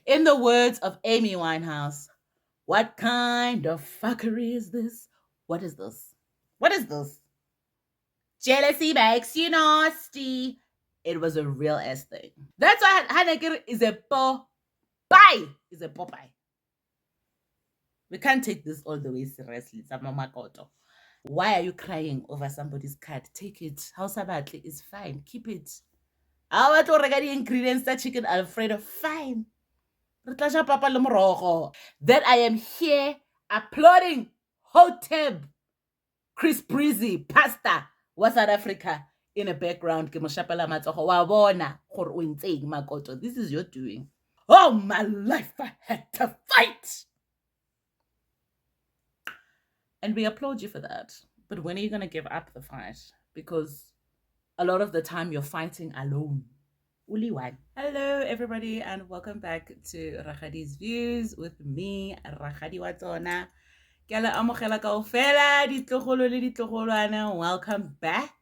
In the words of Amy Winehouse, what kind of fuckery is this? What is this? What is this? Jealousy makes you nasty. It was a real ass thing. That's why Hanekir is a Popeye. Is a Popeye. We can't take this all the way seriously. Why are you crying over somebody's cat? Take it. House Abatli is fine. Keep it. I want to regard the ingredients that chicken Alfredo. Fine. That I am here applauding Hotep, Chris Breezy, Pasta, wa South Africa in the background. This is your doing. All my life I had to fight. And we applaud you for that. But when are you going to give up the fight? Because a lot of the time you're fighting alone. Uliwan. Hello, everybody, and welcome back to Rakadi's Views with me, Rakadi Watona. Welcome back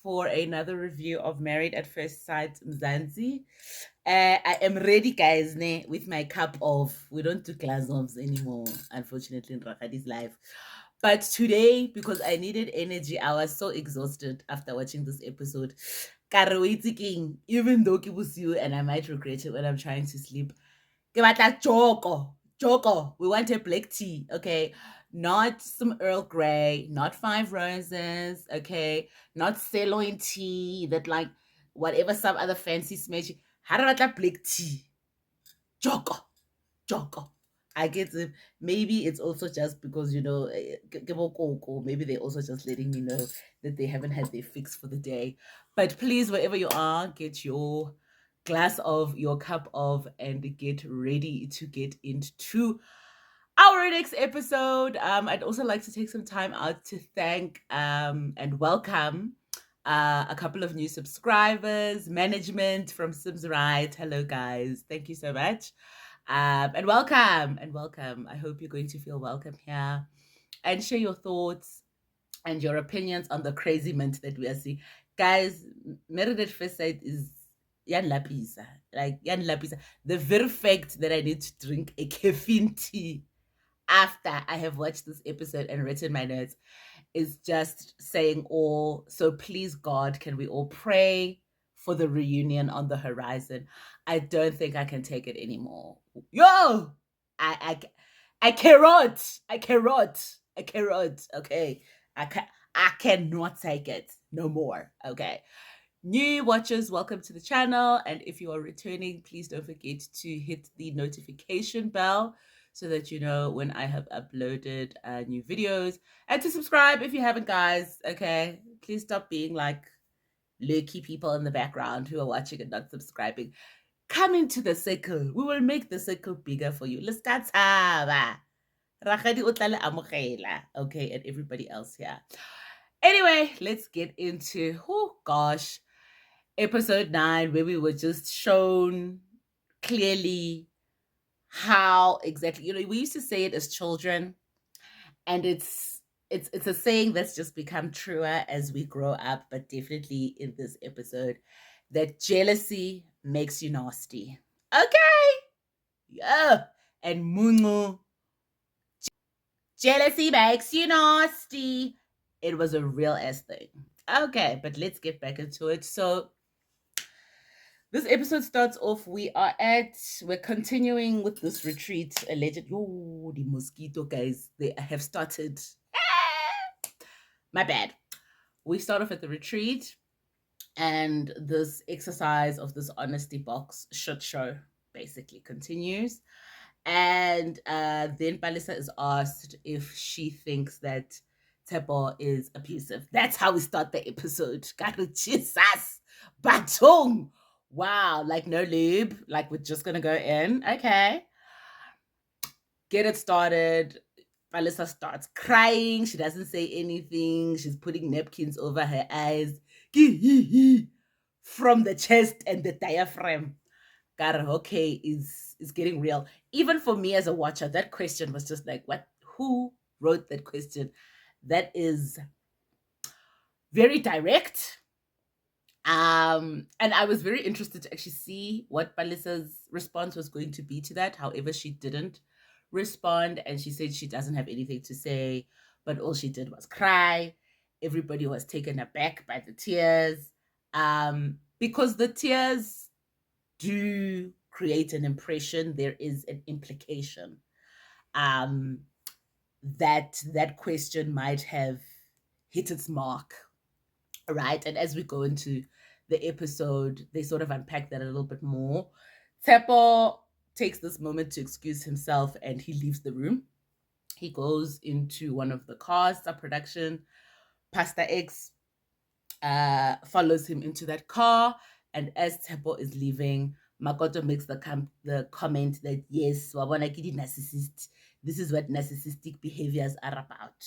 for another review of Married at First Sight Mzansi. I am ready, guys, with my cup of. We don't do glass offs anymore, unfortunately, in Rakadi's life. But today, because I needed energy, I was so exhausted after watching this episode. Even though it was you, and I might regret it when I'm trying to sleep. Joko. We want a black tea, okay? Not some Earl Grey, not 5 roses, okay? Not sirloin tea, that like whatever some other fancy smash. How do I like black tea? Joko. I get it. Maybe it's also just because, maybe they're also just letting me know that they haven't had their fix for the day. But please, wherever you are, get your glass of, your cup of, and get ready to get into our next episode. I'd also like to take some time out to thank and welcome a couple of new subscribers, management from Sims Right. Hello, guys. Thank you so much. And welcome. I hope you're going to feel welcome here and share your thoughts and your opinions on the crazy mint that we are seeing. Guys, Married at First Sight is yan lapisa. Like yan lapisa. The very fact that I need to drink a caffeine tea after I have watched this episode and written my notes is just saying all. So please, God, can we all pray for the reunion on the horizon? I don't think I can take it anymore. Yo, I cannot. Okay, I cannot take it no more. Okay. New watchers, welcome to the channel. And if you are returning, please don't forget to hit the notification bell so that you know when I have uploaded new videos. And to subscribe if you haven't, guys. Okay. Please stop being like lurky people in the background who are watching and not subscribing. Come into the circle. We will make the circle bigger for you. Let's get okay, and everybody else here. Anyway, let's get into, oh gosh, episode 9, where we were just shown clearly how exactly, we used to say it as children, and it's a saying that's just become truer as we grow up, but definitely in this episode, that jealousy makes you nasty. Okay. Yeah. And Mungu, jealousy makes you nasty. It was a real ass thing. Okay, but let's get back into it. So this episode starts off, we're continuing with this retreat. Alleged, the mosquito guys, they have started. My bad. We start off at the retreat, and this exercise of this honesty box shit show basically continues. And then Palisa is asked if she thinks that Tebo is abusive. That's how we start the episode. Jesus, Batung. Wow, like no lube, like we're just gonna go in. Okay. Get it started. Palisa starts crying. She doesn't say anything. She's putting napkins over her eyes. From the chest and the diaphragm. Okay, is getting real. Even for me as a watcher, that question was just like, what? Who wrote that question? That is very direct, And I was very interested to actually see what Balisa's response was going to be to that. However, she didn't respond, and she said she doesn't have anything to say, but all she did was cry. Everybody was taken aback by the tears, because the tears do create an impression. There is an implication, um, that that question might have hit its mark, right? And as we go into the episode, they sort of unpack that a little bit more. Tepo takes this moment to excuse himself and he leaves the room. He goes into one of the cars, a production. Pastor X follows him into that car. And as Tepo is leaving, Makoto makes the comment that, yes, wabona ke narcissist. This is what narcissistic behaviors are about.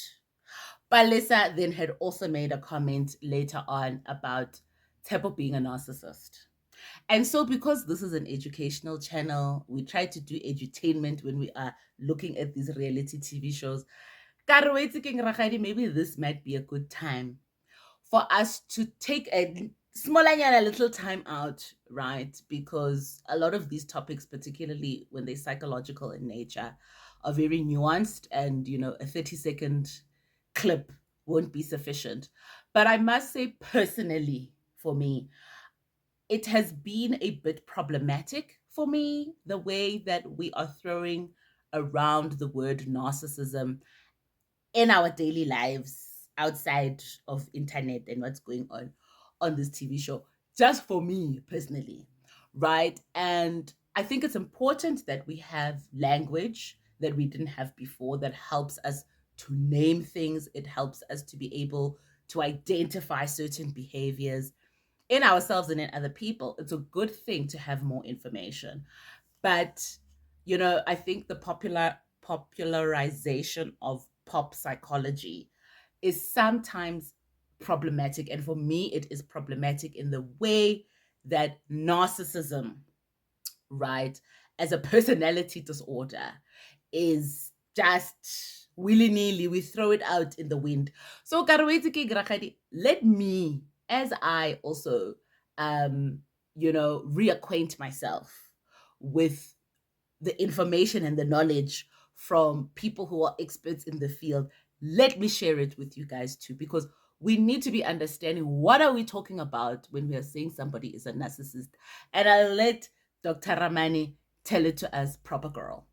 Palesa then had also made a comment later on about Tepo being a narcissist. And so, because this is an educational channel, we try to do edutainment when we are looking at these reality TV shows. Maybe this might be a good time for us to take a little time out, right? Because a lot of these topics, particularly when they're psychological in nature, are very nuanced, and a 30-second clip won't be sufficient. But I must say, personally, for me, it has been a bit problematic for me, the way that we are throwing around the word narcissism in our daily lives outside of internet and what's going on this TV show, just for me personally, right? And I think it's important that we have language that we didn't have before that helps us to name things. It helps us to be able to identify certain behaviors in ourselves and in other people. It's a good thing to have more information. But I think the popularization of pop psychology is sometimes problematic. And for me, it is problematic in the way that narcissism, right, as a personality disorder, is just willy-nilly. We throw it out in the wind. So let me, as I also reacquaint myself with the information and the knowledge from people who are experts in the field, let me share it with you guys too, because we need to be understanding what are we talking about when we are saying somebody is a narcissist. And I'll let Dr. Ramani tell it to us, proper girl.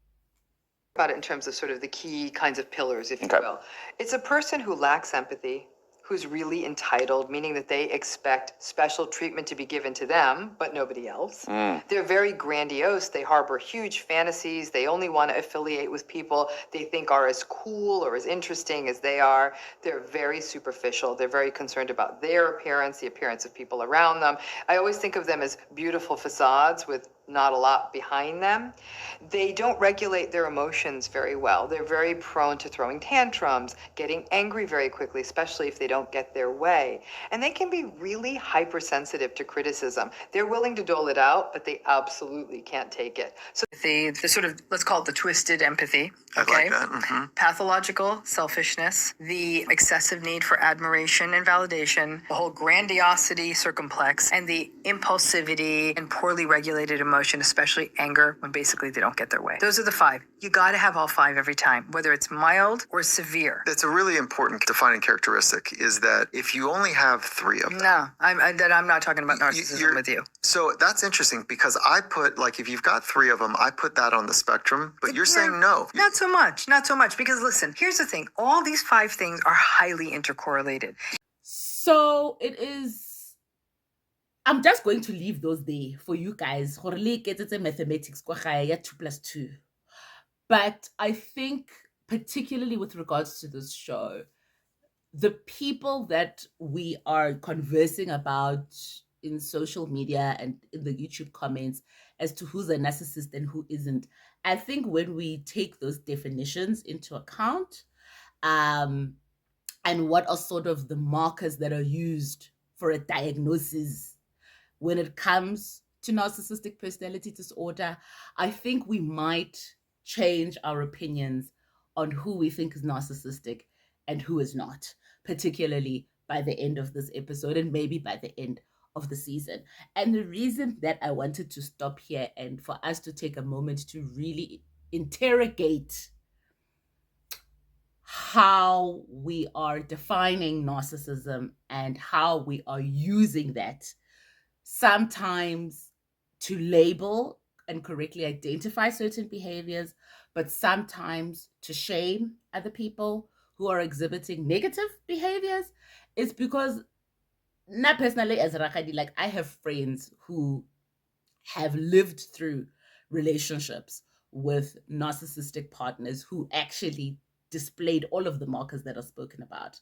About it in terms of sort of the key kinds of pillars, if you will. It's a person who lacks empathy, who's really entitled, meaning that they expect special treatment to be given to them, but nobody else. They're very grandiose. They harbor huge fantasies. They only want to affiliate with people they think are as cool or as interesting as they are. They're very superficial. They're very concerned about their appearance, the appearance of people around them. I always think of them as beautiful facades with not a lot behind them. They don't regulate their emotions very well. They're very prone to throwing tantrums, getting angry very quickly, especially if they don't get their way. And they can be really hypersensitive to criticism. They're willing to dole it out, but they absolutely can't take it. So the sort of, let's call it the twisted empathy. Okay. I like that. Mm-hmm. Pathological selfishness, the excessive need for admiration and validation, the whole grandiosity circumflex, and the impulsivity and poorly regulated emotion, especially anger, when basically they don't get their way. Those are the five. You got to have all five every time, whether it's mild or severe. That's a really important defining characteristic, is that if you only have three of them. No, I'm not talking about narcissism with you. So that's interesting, because I put, like, if you've got three of them, I put that on the spectrum, but you're saying no. Not so much, because listen, here's the thing. All these five things are highly intercorrelated. So it is, I'm just going to leave those there for you guys. It's a mathematics, 2+2. But I think, particularly with regards to this show, the people that we are conversing about in social media and in the YouTube comments as to who's a narcissist and who isn't, I think when we take those definitions into account, and what are sort of the markers that are used for a diagnosis when it comes to narcissistic personality disorder, I think we might change our opinions on who we think is narcissistic and who is not, particularly by the end of this episode and maybe by the end of the season. And the reason that I wanted to stop here and for us to take a moment to really interrogate how we are defining narcissism and how we are using that sometimes to label and correctly identify certain behaviors, but sometimes to shame other people who are exhibiting negative behaviors, is because, not personally as Rakadi, like I have friends who have lived through relationships with narcissistic partners who actually displayed all of the markers that are spoken about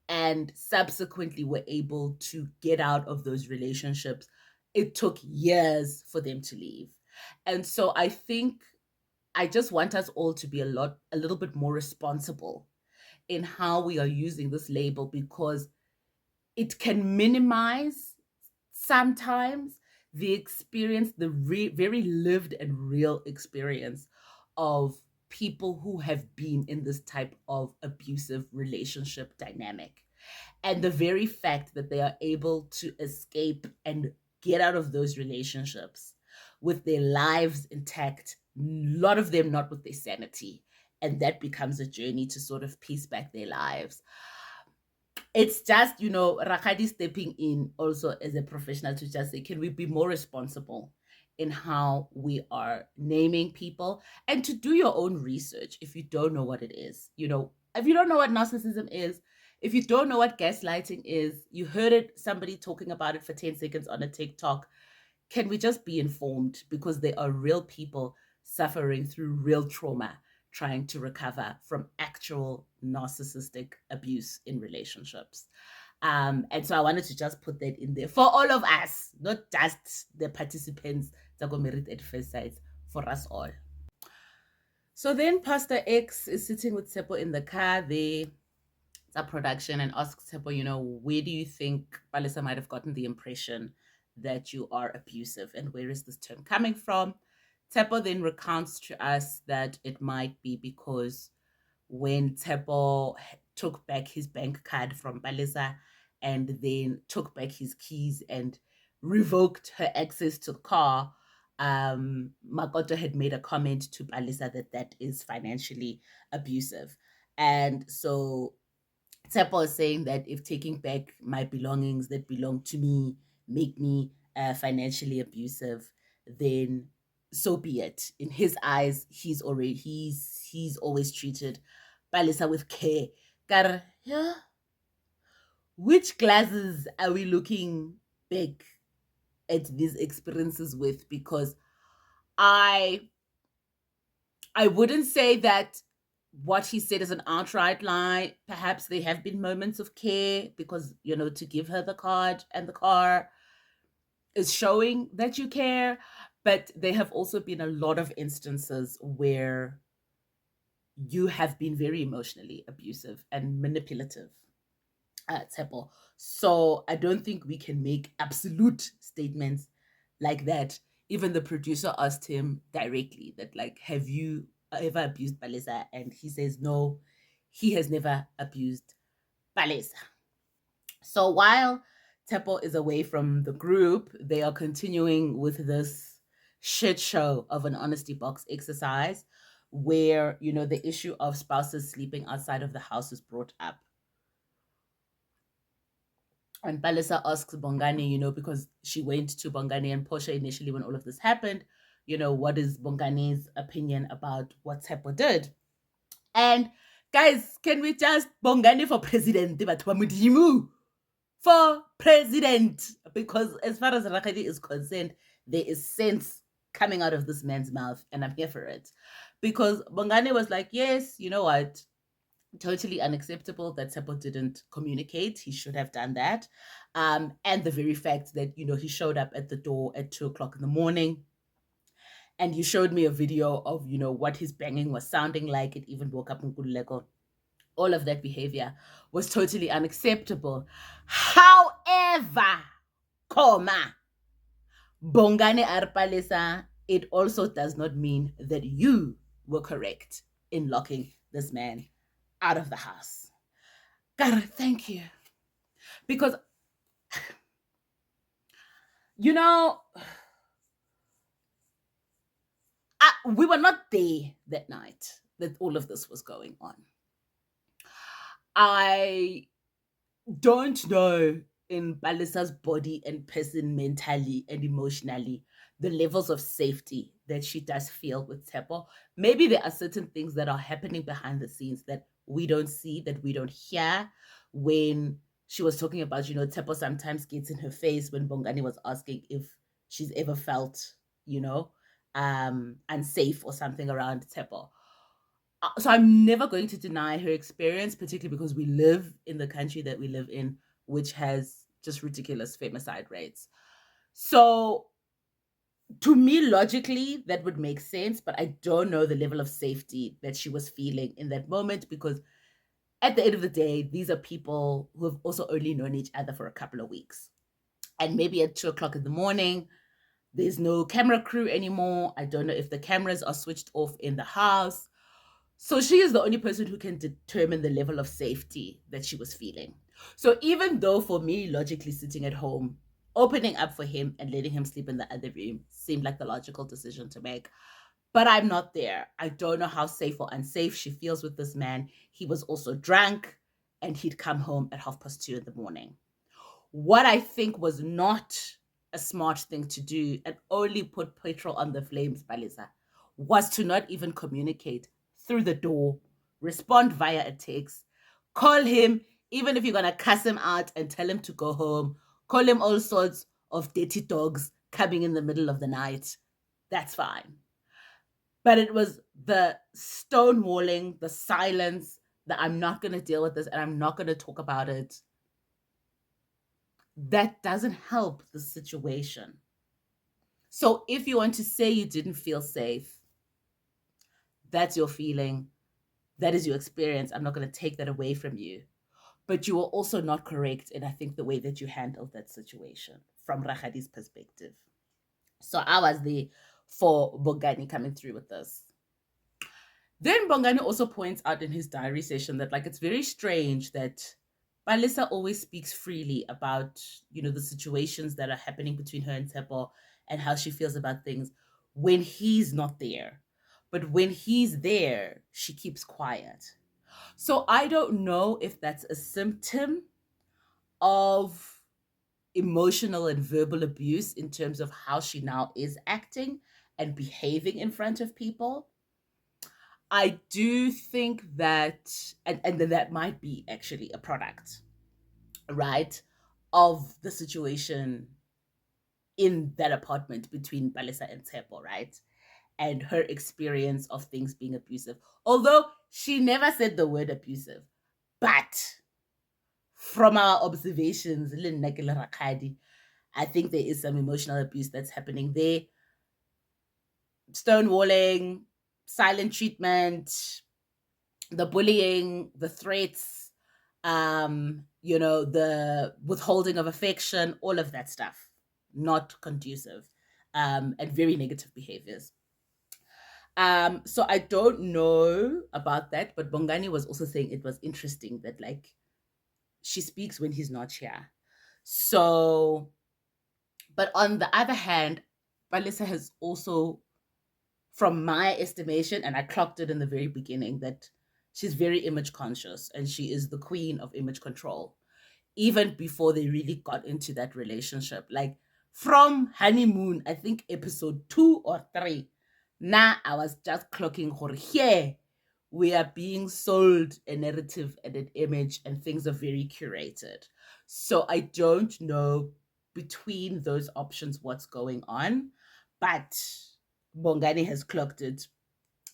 and subsequently were able to get out of those relationships. It took years for them to leave. And so I think I just want us all to be a little bit more responsible in how we are using this label, because it can minimize sometimes the experience, the very lived and real experience of people who have been in this type of abusive relationship dynamic. And the very fact that they are able to escape and get out of those relationships with their lives intact, a lot of them not with their sanity. And that becomes a journey to sort of piece back their lives. It's just, Rakadi stepping in also as a professional to just say, can we be more responsible in how we are naming people, and to do your own research if you don't know what it is. If you don't know what narcissism is, if you don't know what gaslighting is, you heard it, somebody talking about it for 10 seconds on a TikTok. Can we just be informed? Because there are real people suffering through real trauma, trying to recover from actual narcissistic abuse in relationships. And so I wanted to just put that in there for all of us, not just the participants that got married at first sight, for us all. So then Pastor X is sitting with Tsepo in the car there, it's a production, and asks Tsepo, where do you think Palisa might have gotten the impression that you are abusive, and where is this term coming from? Tsepo then recounts to us that it might be because when Tsepo took back his bank card from Palisa and then took back his keys and revoked her access to the car, Makoto had made a comment to Palisa that is financially abusive. And so Tsepo is saying that if taking back my belongings that belong to me make me financially abusive, then so be it. In his eyes, he's always treated Palisa with care. Kar, yeah, which glasses are we looking back at these experiences with? Because I wouldn't say that what he said is an outright lie. Perhaps there have been moments of care because, to give her the card and the car is showing that you care. But there have also been a lot of instances where you have been very emotionally abusive and manipulative, Tsepo. So I don't think we can make absolute statements like that. Even the producer asked him directly that, like, have you ever abused Palesa? And he says no, he has never abused Palesa. So while Tsepo is away from the group, they are continuing with this shit show of an honesty box exercise where, the issue of spouses sleeping outside of the house is brought up. And Palisa asks Bongani, because she went to Bongani and Portia initially when all of this happened, what is Bongani's opinion about what Tsepo did? And guys, can we just Bongani for president? For president, because as far as Rakadi is concerned, there is sense coming out of this man's mouth, and I'm here for it. Because Bongani was like, yes, you know what? Totally unacceptable that Tsepo didn't communicate. He should have done that. And the very fact that, he showed up at the door at 2:00 in the morning, and you showed me a video of, what his banging was sounding like. It even woke up Nkululeko. All of that behavior was totally unacceptable. However, Bongani Arpalesa, it also does not mean that you were correct in locking this man out of the house. God, thank you. Because You know, we were not there that night that all of this was going on. I don't know in Balisa's body and person mentally and emotionally the levels of safety that she does feel with Tepo. Maybe there are certain things that are happening behind the scenes that we don't see, that we don't hear. When she was talking about, Tepo sometimes gets in her face when Bongani was asking if she's ever felt, unsafe or something around Tepo. So I'm never going to deny her experience, particularly because we live in the country that we live in, which has just ridiculous femicide rates. So to me, logically, that would make sense, but I don't know the level of safety that she was feeling in that moment because at the end of the day, these are people who have also only known each other for a couple of weeks. And maybe at 2 o'clock in the morning, there's no camera crew anymore. I don't know if the cameras are switched off in the house. So she is the only person who can determine the level of safety that she was feeling. So even though for me, logically sitting at home, opening up for him and letting him sleep in the other room seemed like the logical decision to make. But I'm not there. I don't know how safe or unsafe she feels with this man. He was also drunk and he'd come home at 2:30 in the morning. What I think was not a smart thing to do and only put petrol on the flames, Balisa, was to not even communicate through the door, respond via a text, call him, even if you're going to cuss him out and tell him to go home, call him all sorts of dirty dogs coming in the middle of the night. That's fine. But it was the stonewalling, the silence that I'm not going to deal with this and I'm not going to talk about it. That doesn't help the situation. So if you want to say you didn't feel safe, that's your feeling. That is your experience. I'm not going to take that away from you. But you were also not correct in, I think, the way that you handled that situation from Rahadi's perspective. So I was there for Bongani coming through with this. Then Bongani also points out in his diary session that, like, it's very strange that Balisa always speaks freely about, the situations that are happening between her and Tepo and how she feels about things when he's not there. But when he's there, she keeps quiet. So I don't know if that's a symptom of emotional and verbal abuse in terms of how she now is acting and behaving in front of people. I do think that, and that might be actually a product, right, of the situation in that apartment between Balisa and Tepo, right? And her experience of things being abusive. Although she never said the word abusive, but from our observations, I think there is some emotional abuse that's happening there. Stonewalling, silent treatment, the bullying, the threats, the withholding of affection, all of that stuff, not conducive, and very negative behaviors. So I don't know about that, but Bongani was also saying it was interesting that, like, she speaks when he's not here. So, but on the other hand, Balisa has also, from my estimation, and I clocked it in the very beginning, that she's very image conscious and she is the queen of image control, even before they really got into that relationship. Like from honeymoon, I think episode 2 or 3, now I was just clocking her here. We are being sold a narrative and an image, and things are very curated. So I don't know between those options what's going on, but Bongani has clocked it.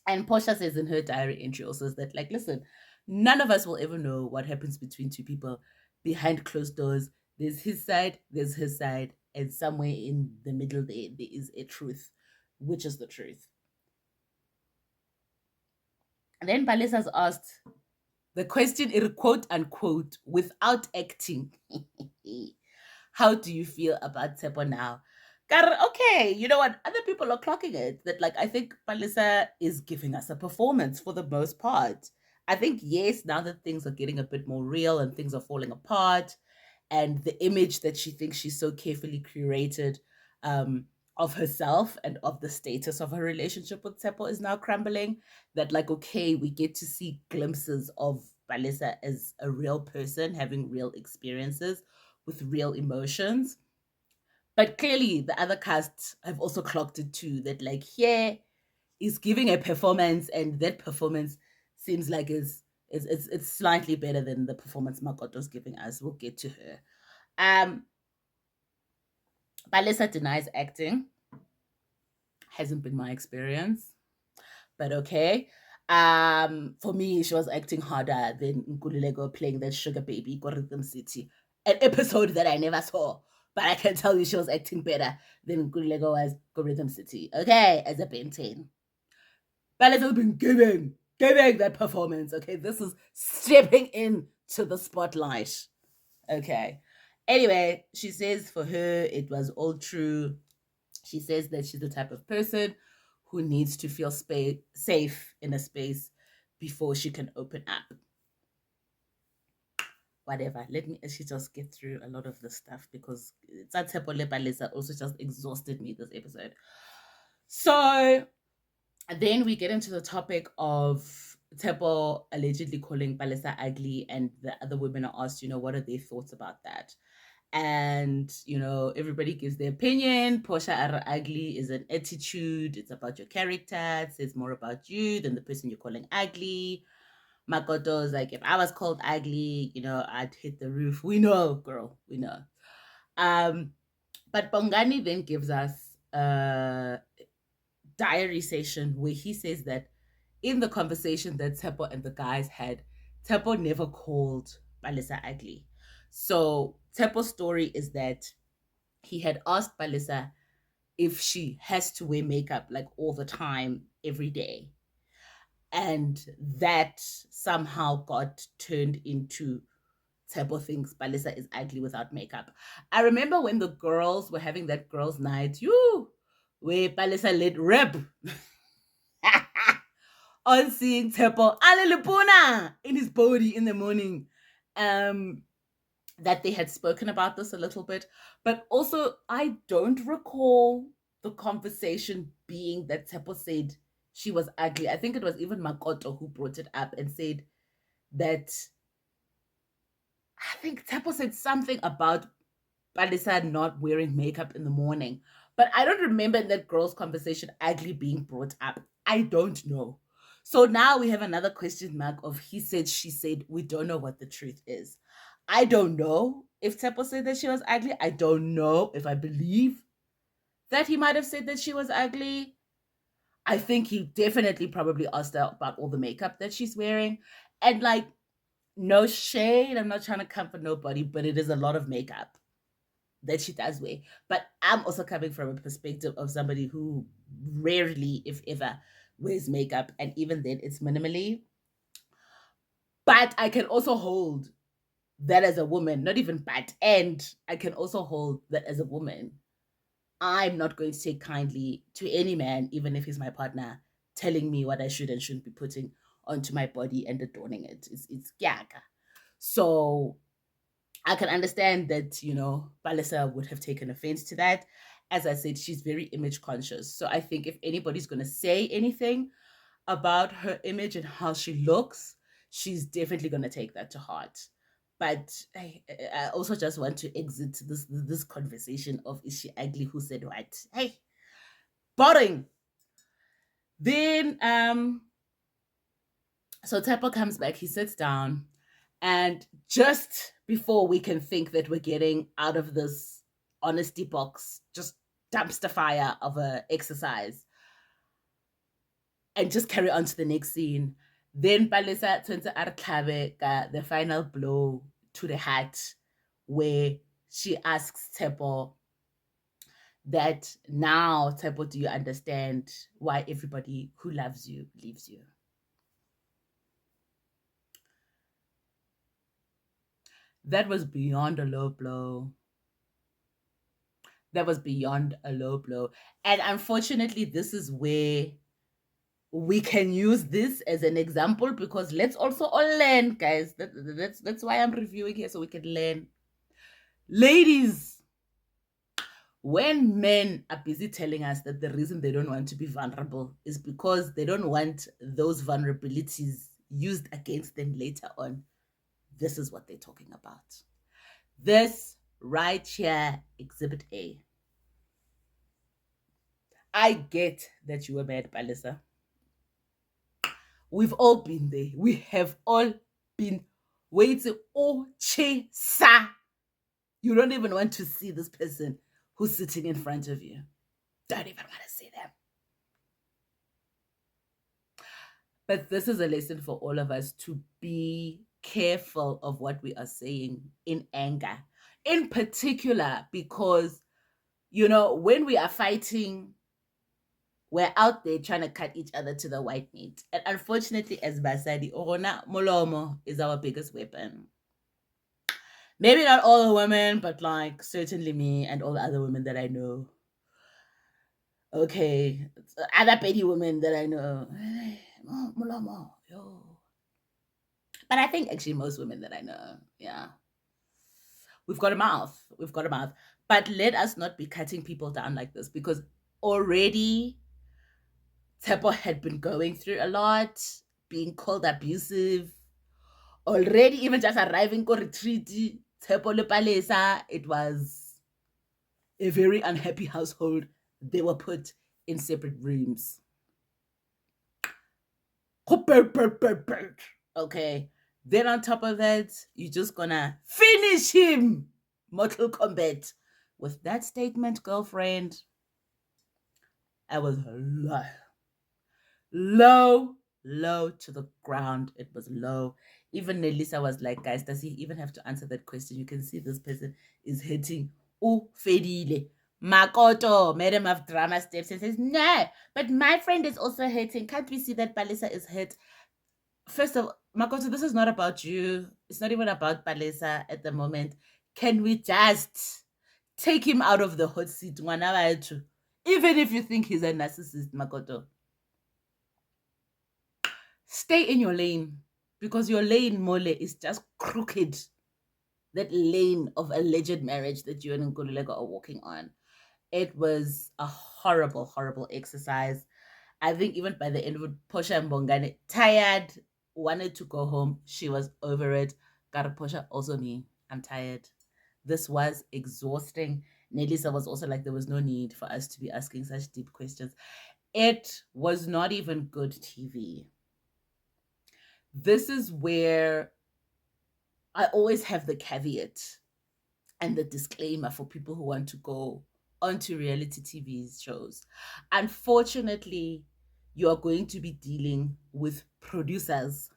And Portia says in her diary entry also that, like, listen, none of us will ever know what happens between two people behind closed doors. There's his side, there's her side, and somewhere in the middle there is a truth, which is the truth. And then Balis has asked the question, quote unquote, without acting. How do you feel about Tepo now? Okay, you know what? Other people are clocking it. That, like, I think Palisa is giving us a performance for the most part. I think, yes, now that things are getting a bit more real and things are falling apart, and the image that she thinks she's so carefully curated of herself and of the status of her relationship with Tsepo is now crumbling. That, like, okay, we get to see glimpses of Palesa as a real person having real experiences with real emotions. But clearly, the other casts have also clocked it too, that, like, here is giving a performance, and that performance seems like it's slightly better than the performance Makoto's giving us. We'll get to her. Palesa denies acting. Hasn't been my experience, but okay. For me, she was acting harder than Nkululeko playing that sugar baby Go Rhythm City, an episode that I never saw. But I can tell you she was acting better than Nkululeko was Go Rhythm City. Okay, as a Ben 10. Ballet has been giving that performance. Okay, this is stepping into the spotlight. Okay. Anyway, she says for her it was all true. She says that she's the type of person who needs to feel safe in a space before she can open up. Whatever. Let me actually just get through a lot of this stuff because Tsatsepo Balesa also just exhausted me this episode. So then we get into the topic of Tepo allegedly calling Palesa ugly, and the other women are asked, what are their thoughts about that? And, everybody gives their opinion. Portia are ugly is an attitude. It's about your character. It says more about you than the person you're calling ugly. Makoto is like, if I was called ugly, I'd hit the roof. We know, girl. We know. But Bongani then gives us diary session where he says that in the conversation that Tepo and the guys had, Tepo never called Palesa ugly. So Tepo's story is that he had asked Palesa if she has to wear makeup like all the time, every day. And that somehow got turned into Tepo thinks Palesa is ugly without makeup. I remember when the girls were having that girls' night, where Palesa let rip on seeing Tepo Alelipuna in his body in the morning. That they had spoken about this a little bit. But also, I don't recall the conversation being that Tepo said she was ugly. I think it was even Makoto who brought it up and said that I think Tepo said something about Palisa not wearing makeup in the morning. But I don't remember in that girl's conversation ugly being brought up. I don't know. So now we have another question mark of he said, she said. We don't know what the truth is. I don't know if Tepo said that she was ugly. I don't know if I believe that he might have said that she was ugly. I think he definitely probably asked her about all the makeup that she's wearing. And like, no shade, I'm not trying to comfort nobody, but it is a lot of makeup that she does wear. But I'm also coming from a perspective of somebody who rarely, if ever, wears makeup. And even then, it's minimally. But I can also hold that as a woman, not even but, and I can also hold that as a woman. I'm not going to take kindly to any man, even if he's my partner, telling me what I should and shouldn't be putting onto my body and adorning it. It's gaga. So I can understand that, Palisa would have taken offense to that. As I said, she's very image conscious. So I think if anybody's going to say anything about her image and how she looks, she's definitely going to take that to heart. But I also just want to exit this conversation of is she ugly, who said what? Hey, boring. Then so Tepo comes back, he sits down, and just before we can think that we're getting out of this honesty box, just dumpster fire of a exercise, and just carry on to the next scene, then Palesa turns to Arkabe, the final blow to the heart, where she asks Tepo that now, Tepo, do you understand why everybody who loves you leaves you? That was beyond a low blow. That was beyond a low blow. And unfortunately, this is where we can use this as an example because let's also all learn, guys. That's why I'm reviewing here, so we can learn. Ladies, When men are busy telling us that the reason they don't want to be vulnerable is because they don't want those vulnerabilities used against them later on, this is what they're talking about. This right here, Exhibit A. I get that you were mad, Palisa. We've all been there. We have all been waiting. Oh, sa. You don't even want to see this person who's sitting in front of you. Don't even want to see them. But this is a lesson for all of us to be careful of what we are saying in anger, in particular, because, when we are fighting, we're out there trying to cut each other to the white meat. And unfortunately, as Basadi, Orona Molomo is our biggest weapon. Maybe not all the women, but like certainly me and all the other women that I know. Okay, other petty women that I know. Molomo, yo. But I think actually most women that I know, yeah. We've got a mouth. We've got a mouth. But let us not be cutting people down like this, because already Tepo had been going through a lot, being called abusive. Already, even just arriving to retreat, Tepo le Palesa, it was a very unhappy household. They were put in separate rooms. Okay. Then on top of that, you're just gonna finish him. Mortal Kombat. With that statement, girlfriend, I was low to the ground. It was low. Even Nelisa was like, guys, does he even have to answer that question? You can see this person is hitting. Fedile. Makoto, madam of drama, steps and says, no, but my friend is also hurting. Can't we see that Palisa is hurt? First of all, Makoto, this is not about you. It's not even about Palisa at the moment. Can we just take him out of the hot seat? Even if you think he's a narcissist, Makoto. Stay in your lane, because your lane, Mole, is just crooked. That lane of alleged marriage that you and Nkululeko are walking on. It was a horrible, horrible exercise. I think even by the end of it, Posha Mbongane, tired, wanted to go home. She was over it. Posha, also me. I'm tired. This was exhausting. Nelisa was also like, there was no need for us to be asking such deep questions. It was not even good TV. This is where I always have the caveat and the disclaimer for people who want to go onto reality TV shows. Unfortunately, you are going to be dealing with producers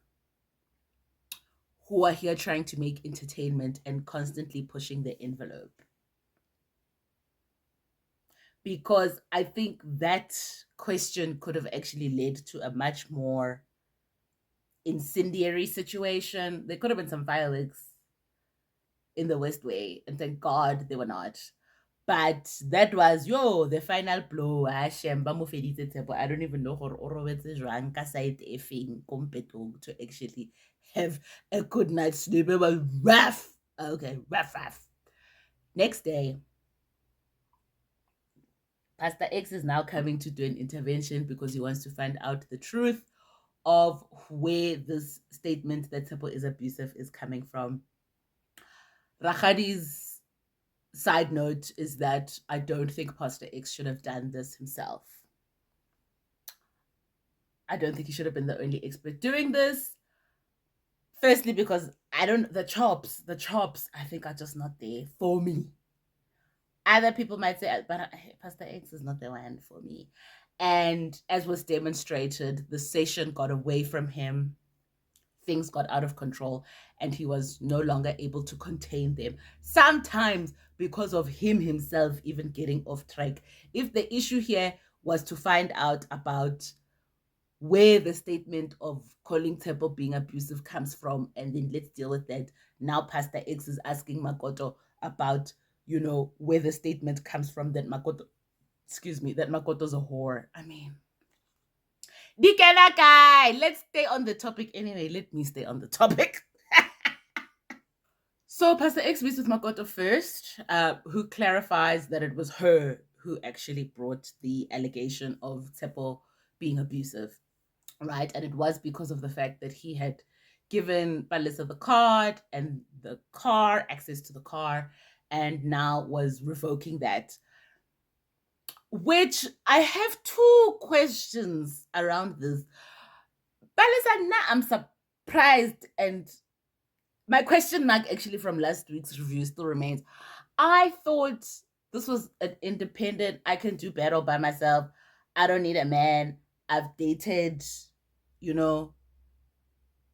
who are here trying to make entertainment and constantly pushing the envelope. Because I think that question could have actually led to a much more incendiary situation. There could have been some fireworks in the West Way, and thank God they were not. But that was the final blow. I don't even know how side to actually have a good night's sleep. It was rough. Okay, rough. Next day, Pastor X is now coming to do an intervention because he wants to find out the truth of where this statement that Tepo is abusive is coming from. Rachadi's side note is that I don't think Pastor X should have done this himself. I don't think he should have been the only expert doing this. Firstly, because the chops, I think are just not there for me. Other people might say, but Pastor X is not the one for me. And as was demonstrated, the session got away from him. Things got out of control and he was no longer able to contain them. Sometimes because of him himself even getting off track. If the issue here was to find out about where the statement of calling Tepo being abusive comes from, and then let's deal with that. Now Pastor X is asking Makoto about, where the statement comes from that Makoto's a whore. I mean, guy, let's stay on the topic anyway. Let me stay on the topic. So Pastor X meets with Makoto first, who clarifies that it was her who actually brought the allegation of Tsepo being abusive, right? And it was because of the fact that he had given Palisa the card and the car, access to the car, and now was revoking that. Which I have two questions around this. Palisa, now I'm surprised, and my question mark actually from last week's review still remains. I thought this was an independent, I can do better by myself. I don't need a man. I've dated, you know,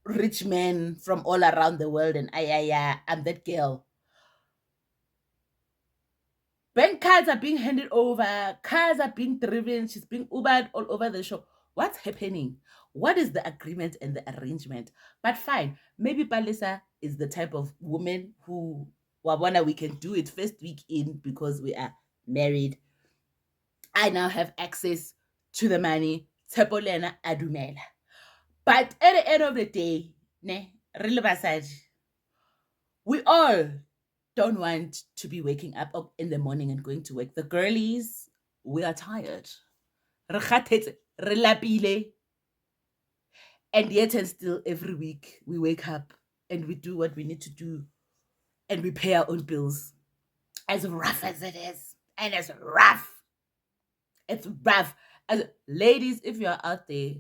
rich men from all around the world, and I'm that girl. Bank cards are being handed over, cars are being driven, she's being Ubered all over the show. What's happening? What is the agreement and the arrangement? But fine, maybe Palisa is the type of woman who wabona we can do it first week in because we are married. I now have access to the money. Tshepo le yena a dumela. But at the end of the day, ne, re le basadi, we all don't want to be waking up in the morning and going to work. The girlies, we are tired. Re kgathetse, re lapile. And yet and still every week we wake up and we do what we need to do and we pay our own bills. As rough as it is. And it's rough. It's rough. As ladies, if you are out there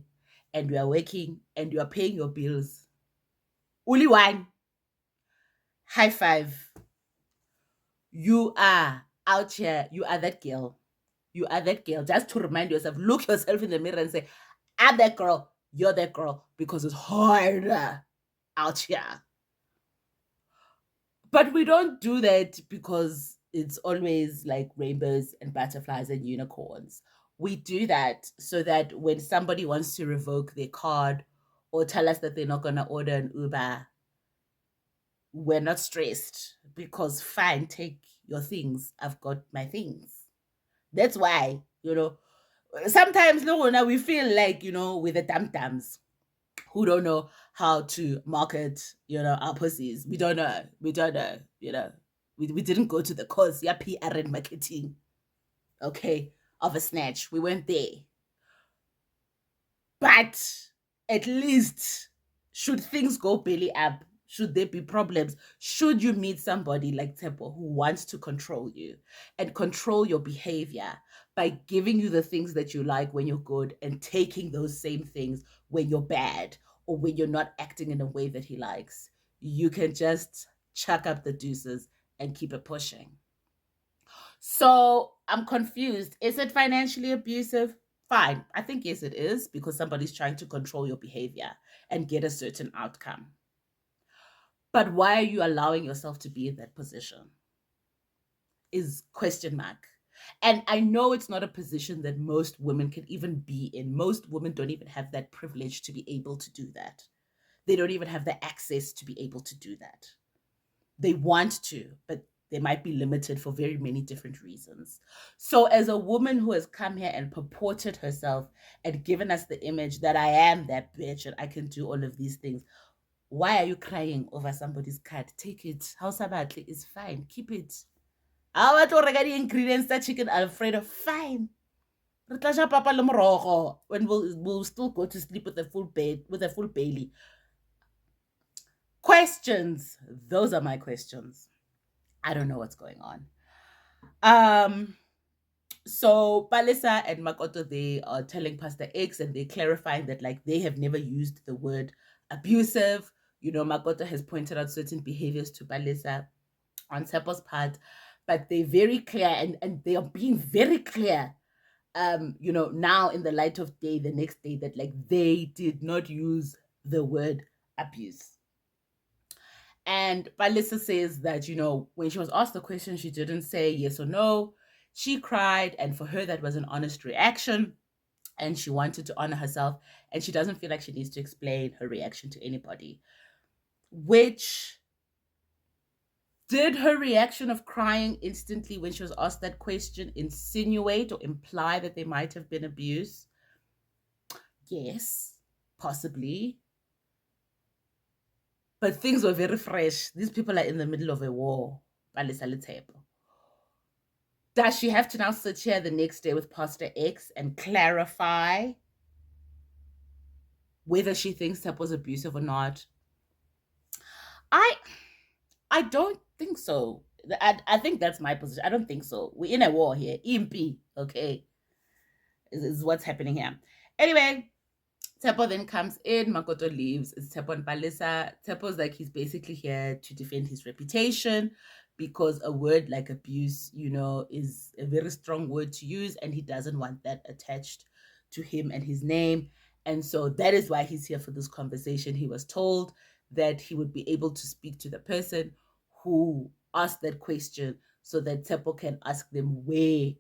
and you are working and you are paying your bills, only one, high five. You are out here. You are that girl. You are that girl. Just to remind yourself, look yourself in the mirror and say, I'm that girl. You're that girl. Because it's harder out here. But we don't do that because it's always like rainbows and butterflies and unicorns. We do that so that when somebody wants to revoke their card or tell us that they're not going to order an Uber, we're not stressed because fine, take your things. I've got my things. That's why, sometimes no, we feel like, we're the dum-dums who don't know how to market, our pussies. We don't know. We don't know, We didn't go to the course, yeah, PR and marketing, okay, of a snatch. We went there. But at least, should things go belly up, should there be problems, should you meet somebody like Tsepo who wants to control you and control your behavior by giving you the things that you like when you're good and taking those same things when you're bad or when you're not acting in a way that he likes, you can just chuck up the deuces and keep it pushing. So I'm confused. Is it financially abusive? Fine. I think yes, it is because somebody's trying to control your behavior and get a certain outcome. But why are you allowing yourself to be in that position? Is question mark. And I know it's not a position that most women can even be in. Most women don't even have that privilege to be able to do that. They don't even have the access to be able to do that. They want to, but they might be limited for very many different reasons. So as a woman who has come here and purported herself and given us the image that I am that bitch and I can do all of these things, why are you crying over somebody's card? Take it. House Abatli is fine. Keep it. I want to regard the ingredients that chicken Alfredo. Fine. Papa when we'll still go to sleep with a full bed, with a full belly. Questions. Those are my questions. I don't know what's going on. So Palisa and Makoto, they are telling Pastor X and they're clarifying that like they have never used the word abusive. Makoto has pointed out certain behaviors to Palisa on Tsepo's part, but they're very clear and they are being very clear, now in the light of day, the next day, that like they did not use the word abuse. And Palisa says that, when she was asked the question, she didn't say yes or no. She cried, and for her, that was an honest reaction. And she wanted to honor herself, and she doesn't feel like she needs to explain her reaction to anybody. Which, did her reaction of crying instantly when she was asked that question insinuate or imply that there might have been abuse? Yes, possibly. But things were very fresh. These people are in the middle of a war. Palesa le Tshepo. Does she have to now sit here the next day with Pastor X and clarify whether she thinks Tshepo was abusive or not? I don't think so. I think that's my position. I don't think so. We're in a war here. EMP, okay, is what's happening here. Anyway, Tshepo then comes in, Makoto leaves. It's Tshepo and Palesa. Tsepo's like he's basically here to defend his reputation because a word like abuse, is a very strong word to use, and he doesn't want that attached to him and his name. And so that is why he's here for this conversation. He was told that he would be able to speak to the person who asked that question so that Tshepo can ask them where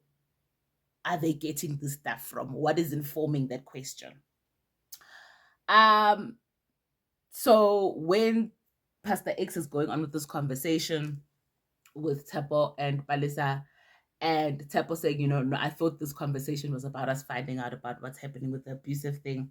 are they getting this stuff from? What is informing that question? So when Pastor X is going on with this conversation with Tshepo and Palesa, and Tshepo saying, no, I thought this conversation was about us finding out about what's happening with the abusive thing.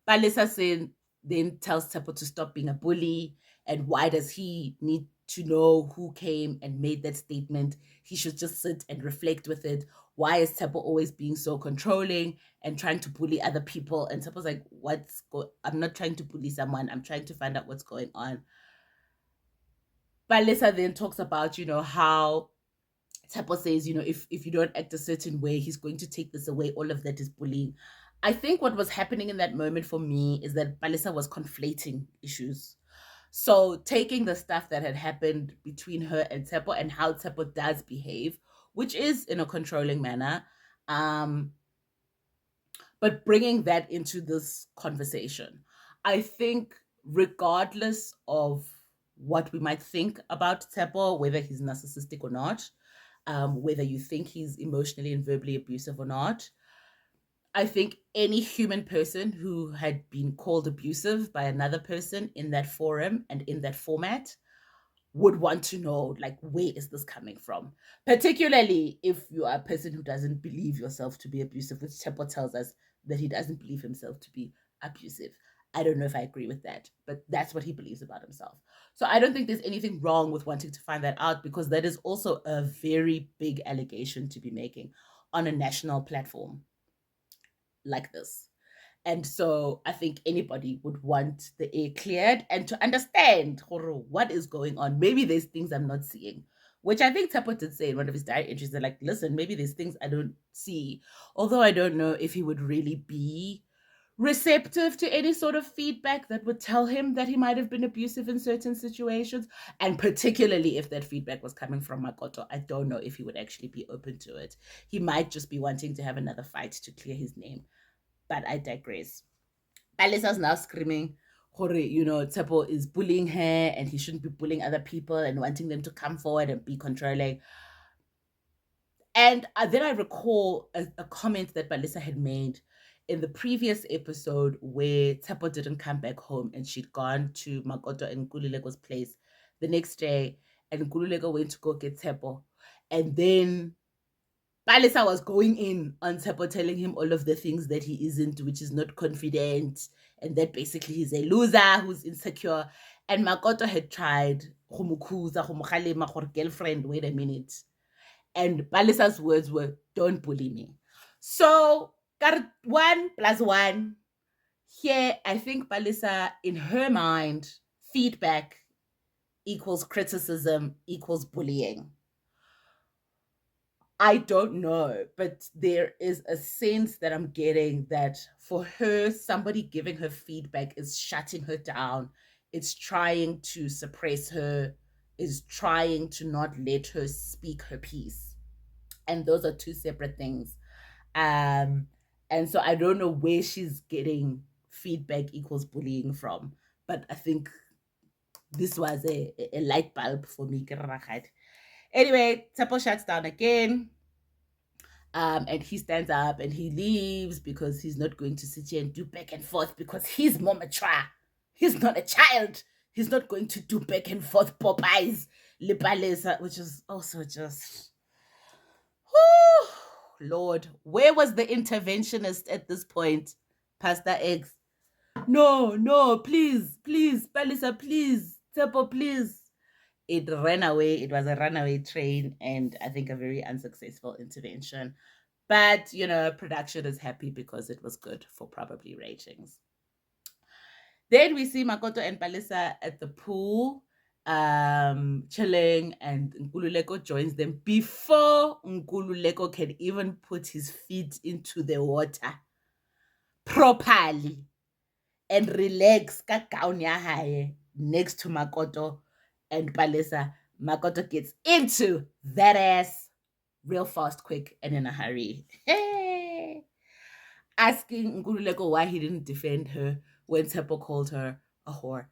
Palesa then tells Tshepo to stop being a bully, and why does he need to know who came and made that statement? He should just sit and reflect with it. Why is Tshepo always being so controlling and trying to bully other people? And Tsepo's like, I'm not trying to bully someone. I'm trying to find out what's going on. Palesa then talks about, how Tshepo says, if you don't act a certain way, he's going to take this away. All of that is bullying. I think what was happening in that moment for me is that Palesa was conflating issues. So taking the stuff that had happened between her and Tshepo and how Tshepo does behave, which is in a controlling manner, but bringing that into this conversation. I think regardless of what we might think about Tshepo, whether he's narcissistic or not, whether you think he's emotionally and verbally abusive or not, I think any human person who had been called abusive by another person in that forum and in that format would want to know, like, where is this coming from? Particularly if you are a person who doesn't believe yourself to be abusive, which Tshepo tells us that he doesn't believe himself to be abusive. I don't know if I agree with that, but that's what he believes about himself. So I don't think there's anything wrong with wanting to find that out, because that is also a very big allegation to be making on a national platform like this. And so I think anybody would want the air cleared and to understand what is going on. Maybe there's things I'm not seeing, which I think Tshepo did say in one of his diary entries. They're like, listen, maybe there's things I don't see. Although I don't know if he would really be receptive to any sort of feedback that would tell him that he might have been abusive in certain situations. And particularly if that feedback was coming from Makoto, I don't know if he would actually be open to it. He might just be wanting to have another fight to clear his name. But I digress. Alisa's now screaming, Tshepo is bullying her and he shouldn't be bullying other people and wanting them to come forward and be controlling. And then I recall a comment that Balisa had made in the previous episode where Tshepo didn't come back home and she'd gone to Makoto and Nkulileko's place the next day, and Nkulileko went to go get Tshepo. And then Palisa was going in on Tshepo, telling him all of the things that he isn't, which is not confident, and that basically he's a loser who's insecure. And Makoto had tried, girlfriend, wait a minute. And Palisa's words were, don't bully me. So, 1+1. Here, I think Palisa, in her mind, feedback equals criticism equals bullying. I don't know, but there is a sense that I'm getting that for her, somebody giving her feedback is shutting her down. It's trying to suppress her, is trying to not let her speak her piece. And those are two separate things. And so I don't know where she's getting feedback equals bullying from, but I think this was a light bulb for me. Anyway, Tshepo shuts down again. And he stands up and he leaves because he's not going to sit here and do back and forth because he's more mature. He's not a child. He's not going to do back and forth Popeyes, Lipalesa, which is also just, Lord, where was the interventionist at this point, Pastor X? No, please, Palisa, please, Tepo, please. It ran away. It was a runaway train, and I think a very unsuccessful intervention. But, production is happy because it was good for probably ratings. Then we see Makoto and Palisa at the pool, chilling, and Nkululeko joins them before Nkululeko can even put his feet into the water properly and relax ka gown ya hae next to Makoto and Palisa. Makoto gets into that ass real fast, quick, and in a hurry. Asking Nkululeko why he didn't defend her when Tepo called her a whore.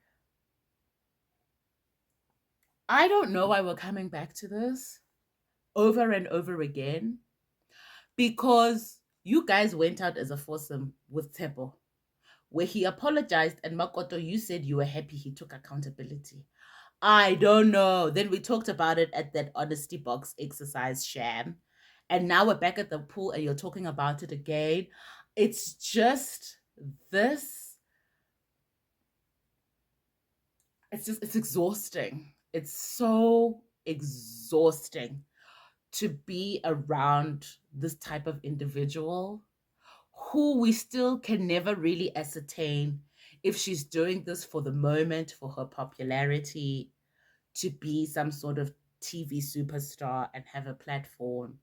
I don't know why we're coming back to this over and over again, because you guys went out as a foursome with Tepo, where he apologized, and Makoto, you said you were happy he took accountability. I don't know. Then we talked about it at that honesty box exercise sham. And now we're back at the pool and you're talking about it again. It's just this. It's exhausting. It's so exhausting to be around this type of individual who we still can never really ascertain if she's doing this for the moment, for her popularity, to be some sort of TV superstar and have a platform,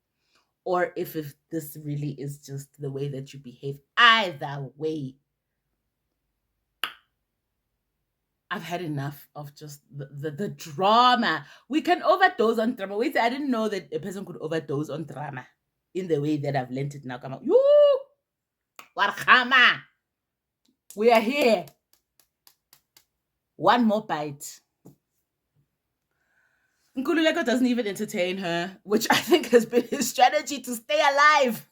or if this really is just the way that you behave. Either way, I've had enough of just the drama. We can overdose on drama. Wait, I didn't know that a person could overdose on drama in the way that I've learned it now. Come on. Warhama. We are here. One more bite. Nkululeko doesn't even entertain her, which I think has been his strategy to stay alive.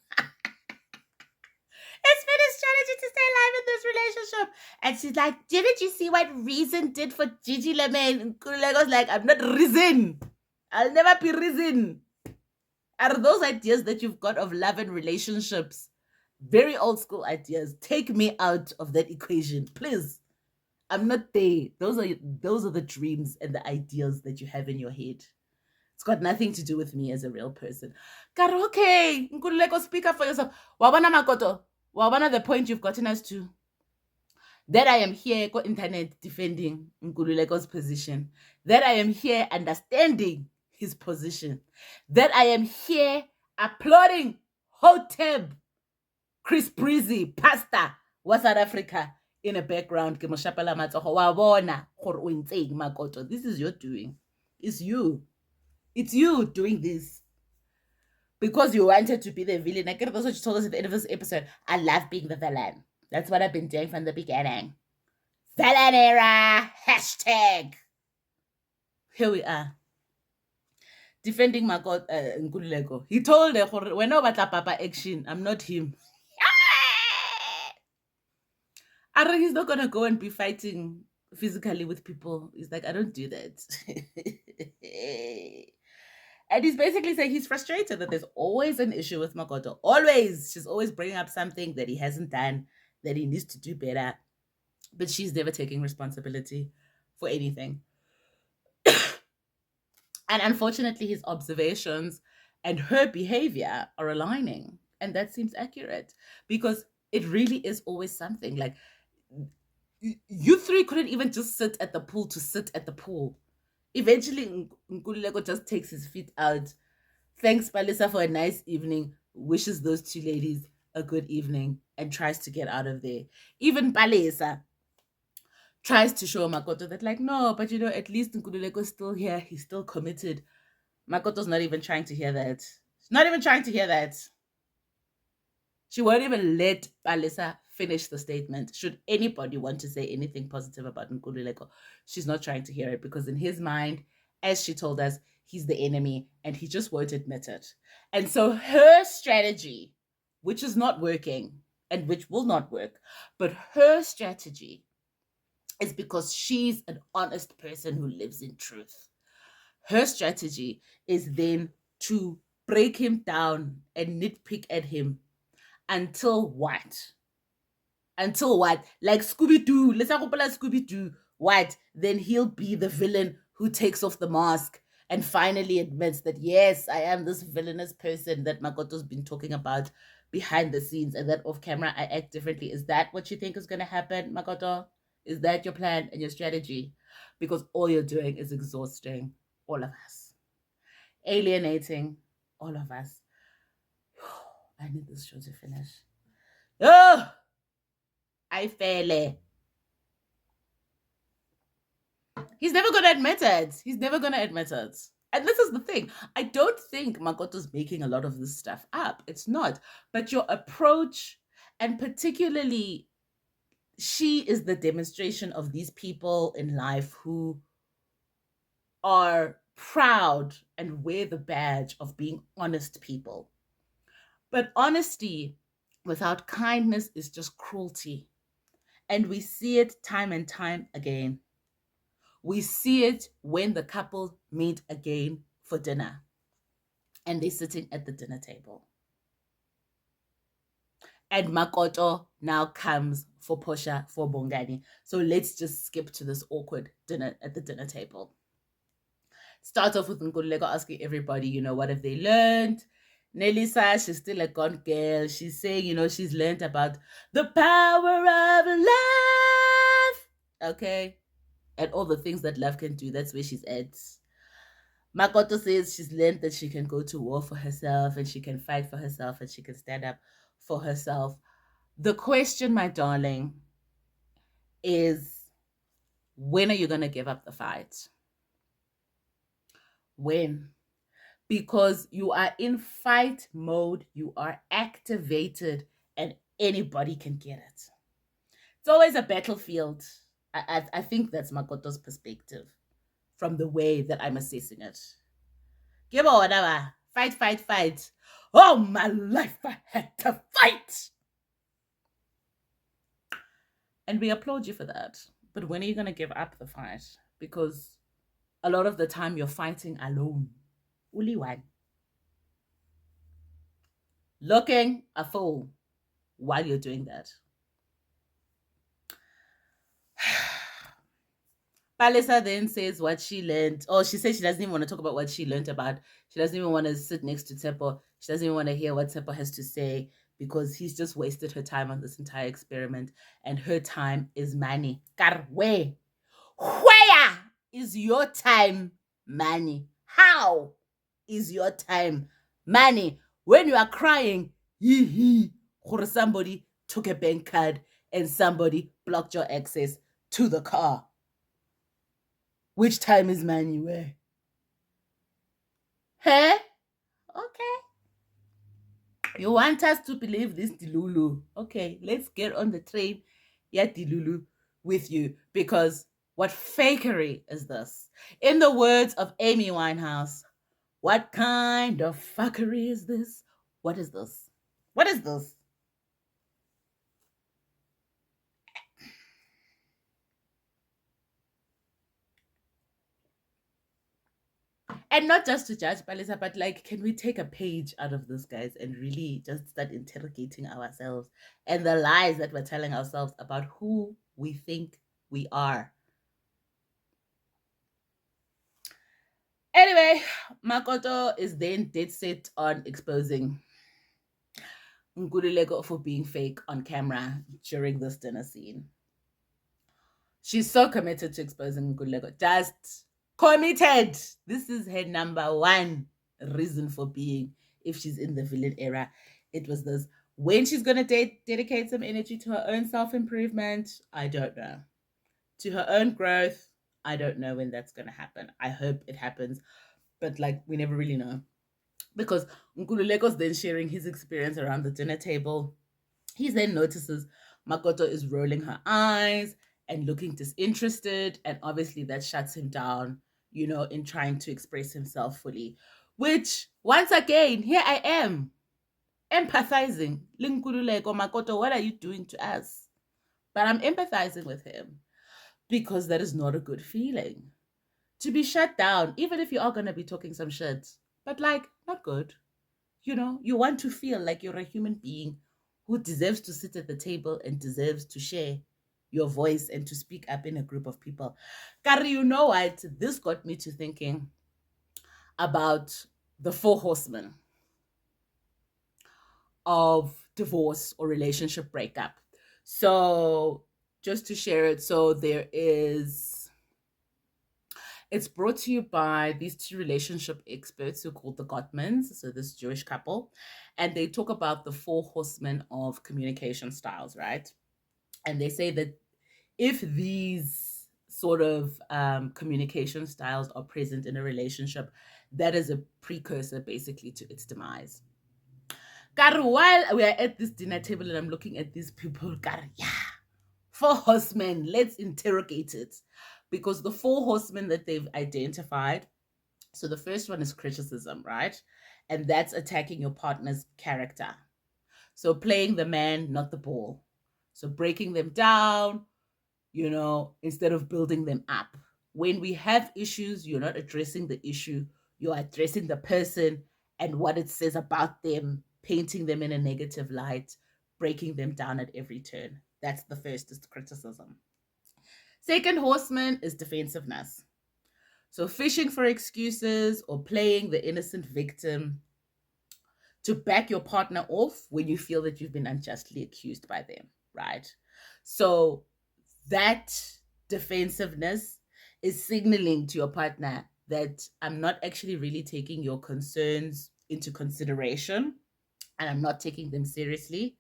It's been his strategy to stay alive in this relationship. And she's like, didn't you see what Reason did for Gigi Lemon? And Nkuleko's like, I'm not Reason. I'll never be Reason. Are those ideas that you've got of love and relationships very old school ideas? Take me out of that equation, please. I'm not there. Those are the dreams and the ideas that you have in your head. It's got nothing to do with me as a real person. Okay, Nkululeko, speak up for yourself. Wabana Makoto, wabana the point you've gotten us to. That I am here go internet defending Nkululeko's position. That I am here understanding his position. That I am here applauding Hotep, Chris Breezy, pastor wa South Africa in a background. This is your doing. It's you. It's you doing this. Because you wanted to be the villain. I that's what you told us at the end of this episode. I love being the villain. That's what I've been doing from the beginning. Villain era. Hashtag. Here we are. Defending Nkululeko. He told her, when I batla papa action, I'm not him. He's not gonna go and be fighting physically with people. He's like, I don't do that. And he's basically saying he's frustrated that there's always an issue with Makoto. Always. She's always bringing up something that he hasn't done, that he needs to do better. But she's never taking responsibility for anything. And unfortunately, his observations and her behavior are aligning. And that seems accurate because it really is always something. Like, you three couldn't even just sit at the pool to sit at the pool. Eventually, Nkululeko just takes his feet out, thanks Palisa for a nice evening, wishes those two ladies a good evening, and tries to get out of there. Even Palisa tries to show Makoto that, like, no, but at least Nkuleko's still here. He's still committed. Makoto's not even trying to hear that. She's not even trying to hear that. She won't even let Palisa finish the statement. Should anybody want to say anything positive about Nkululeko, she's not trying to hear it because in his mind, as she told us, he's the enemy and he just won't admit it. And so her strategy, which is not working and which will not work, but her strategy is because she's an honest person who lives in truth. Her strategy is then to break him down and nitpick at him until what? Until what? Like Scooby-Doo. Let's talk about Scooby-Doo. What? Then he'll be the villain who takes off the mask and finally admits that, yes, I am this villainous person that Makoto's been talking about behind the scenes, and that off camera I act differently. Is that what you think is going to happen, Makoto? Is that your plan and your strategy? Because all you're doing is exhausting all of us, alienating all of us. I need this show to finish. Oh, I fail. He's never going to admit it. He's never going to admit it. And this is the thing. I don't think Makoto's making a lot of this stuff up. It's not. But your approach, and particularly, she is the demonstration of these people in life who are proud and wear the badge of being honest people. But honesty without kindness is just cruelty. And we see it time and time again. We see it when the couple meet again for dinner and they're sitting at the dinner table. And Makoto now comes for Posha, for Bongani. So let's just skip to this awkward dinner at the dinner table. Start off with Nkululeko asking everybody, what have they learned? Nelisa, she's still a gone girl. She's saying, she's learned about the power of love. Okay. And all the things that love can do. That's where she's at. Makoto says she's learned that she can go to war for herself and she can fight for herself and she can stand up for herself. The question, my darling, is when are you going to give up the fight? When? Because you are in fight mode, you are activated, and anybody can get it. It's always a battlefield. I think that's Makoto's perspective from the way that I'm assessing it. Give or whatever. Fight, fight, fight. All my life I had to fight. And we applaud you for that. But when are you going to give up the fight? Because a lot of the time you're fighting alone. Only one. Looking a fool while you're doing that. Palisa then says what she learned. Oh, she says she doesn't even want to talk about what she learned about. She doesn't even want to sit next to Tsepo. She doesn't even want to hear what Tsepo has to say because he's just wasted her time on this entire experiment. And her time is money. Where is your time money? How is your time money? When you are crying, or somebody took a bank card and somebody blocked your access to the car. Which time is money where? Hey? Okay. You want us to believe this Dilulu. Okay, let's get on the train. Yeah, Dilulu with you. Because what fakery is this? In the words of Amy Winehouse, what kind of fuckery is this? What is this? What is this? And not just to judge Palisa, but can we take a page out of this, guys, and really just start interrogating ourselves and the lies that we're telling ourselves about who we think we are? Anyway, Makoto is then dead set on exposing Nkululeko for being fake on camera during this dinner scene. She's so committed to exposing Nkululeko. Just committed. This is her number one reason for being, if she's in the villain era. It was this. When she's going to dedicate some energy to her own self-improvement, I don't know. To her own growth, I don't know when that's going to happen. I hope it happens. But we never really know. Because Nkululeko's then sharing his experience around the dinner table. He then notices Makoto is rolling her eyes and looking disinterested. And obviously that shuts him down, in trying to express himself fully. Which, once again, here I am, empathizing. Nkululeko, Makoto, what are you doing to us? But I'm empathizing with him because that is not a good feeling. To be shut down, even if you are going to be talking some shit, but not good. You want to feel like you're a human being who deserves to sit at the table and deserves to share your voice and to speak up in a group of people. Kari, you know what? This got me to thinking about the four horsemen of divorce or relationship breakup. So, just to share it, so it's brought to you by these two relationship experts who are called the Gottmans, so this Jewish couple, and they talk about the four horsemen of communication styles, right? And they say that if these sort of communication styles are present in a relationship, that is a precursor basically to its demise. Kar, while we are at this dinner table and I'm looking at these people, Kar, yeah, four horsemen, let's interrogate it. Because the four horsemen that they've identified, so the first one is criticism, right? And that's attacking your partner's character. So playing the man, not the ball. So breaking them down, instead of building them up. When we have issues, you're not addressing the issue, you're addressing the person and what it says about them, painting them in a negative light, breaking them down at every turn. That's the first, is criticism. Second horseman is defensiveness. So fishing for excuses or playing the innocent victim to back your partner off when you feel that you've been unjustly accused by them, right? So that defensiveness is signaling to your partner that I'm not actually really taking your concerns into consideration and I'm not taking them seriously.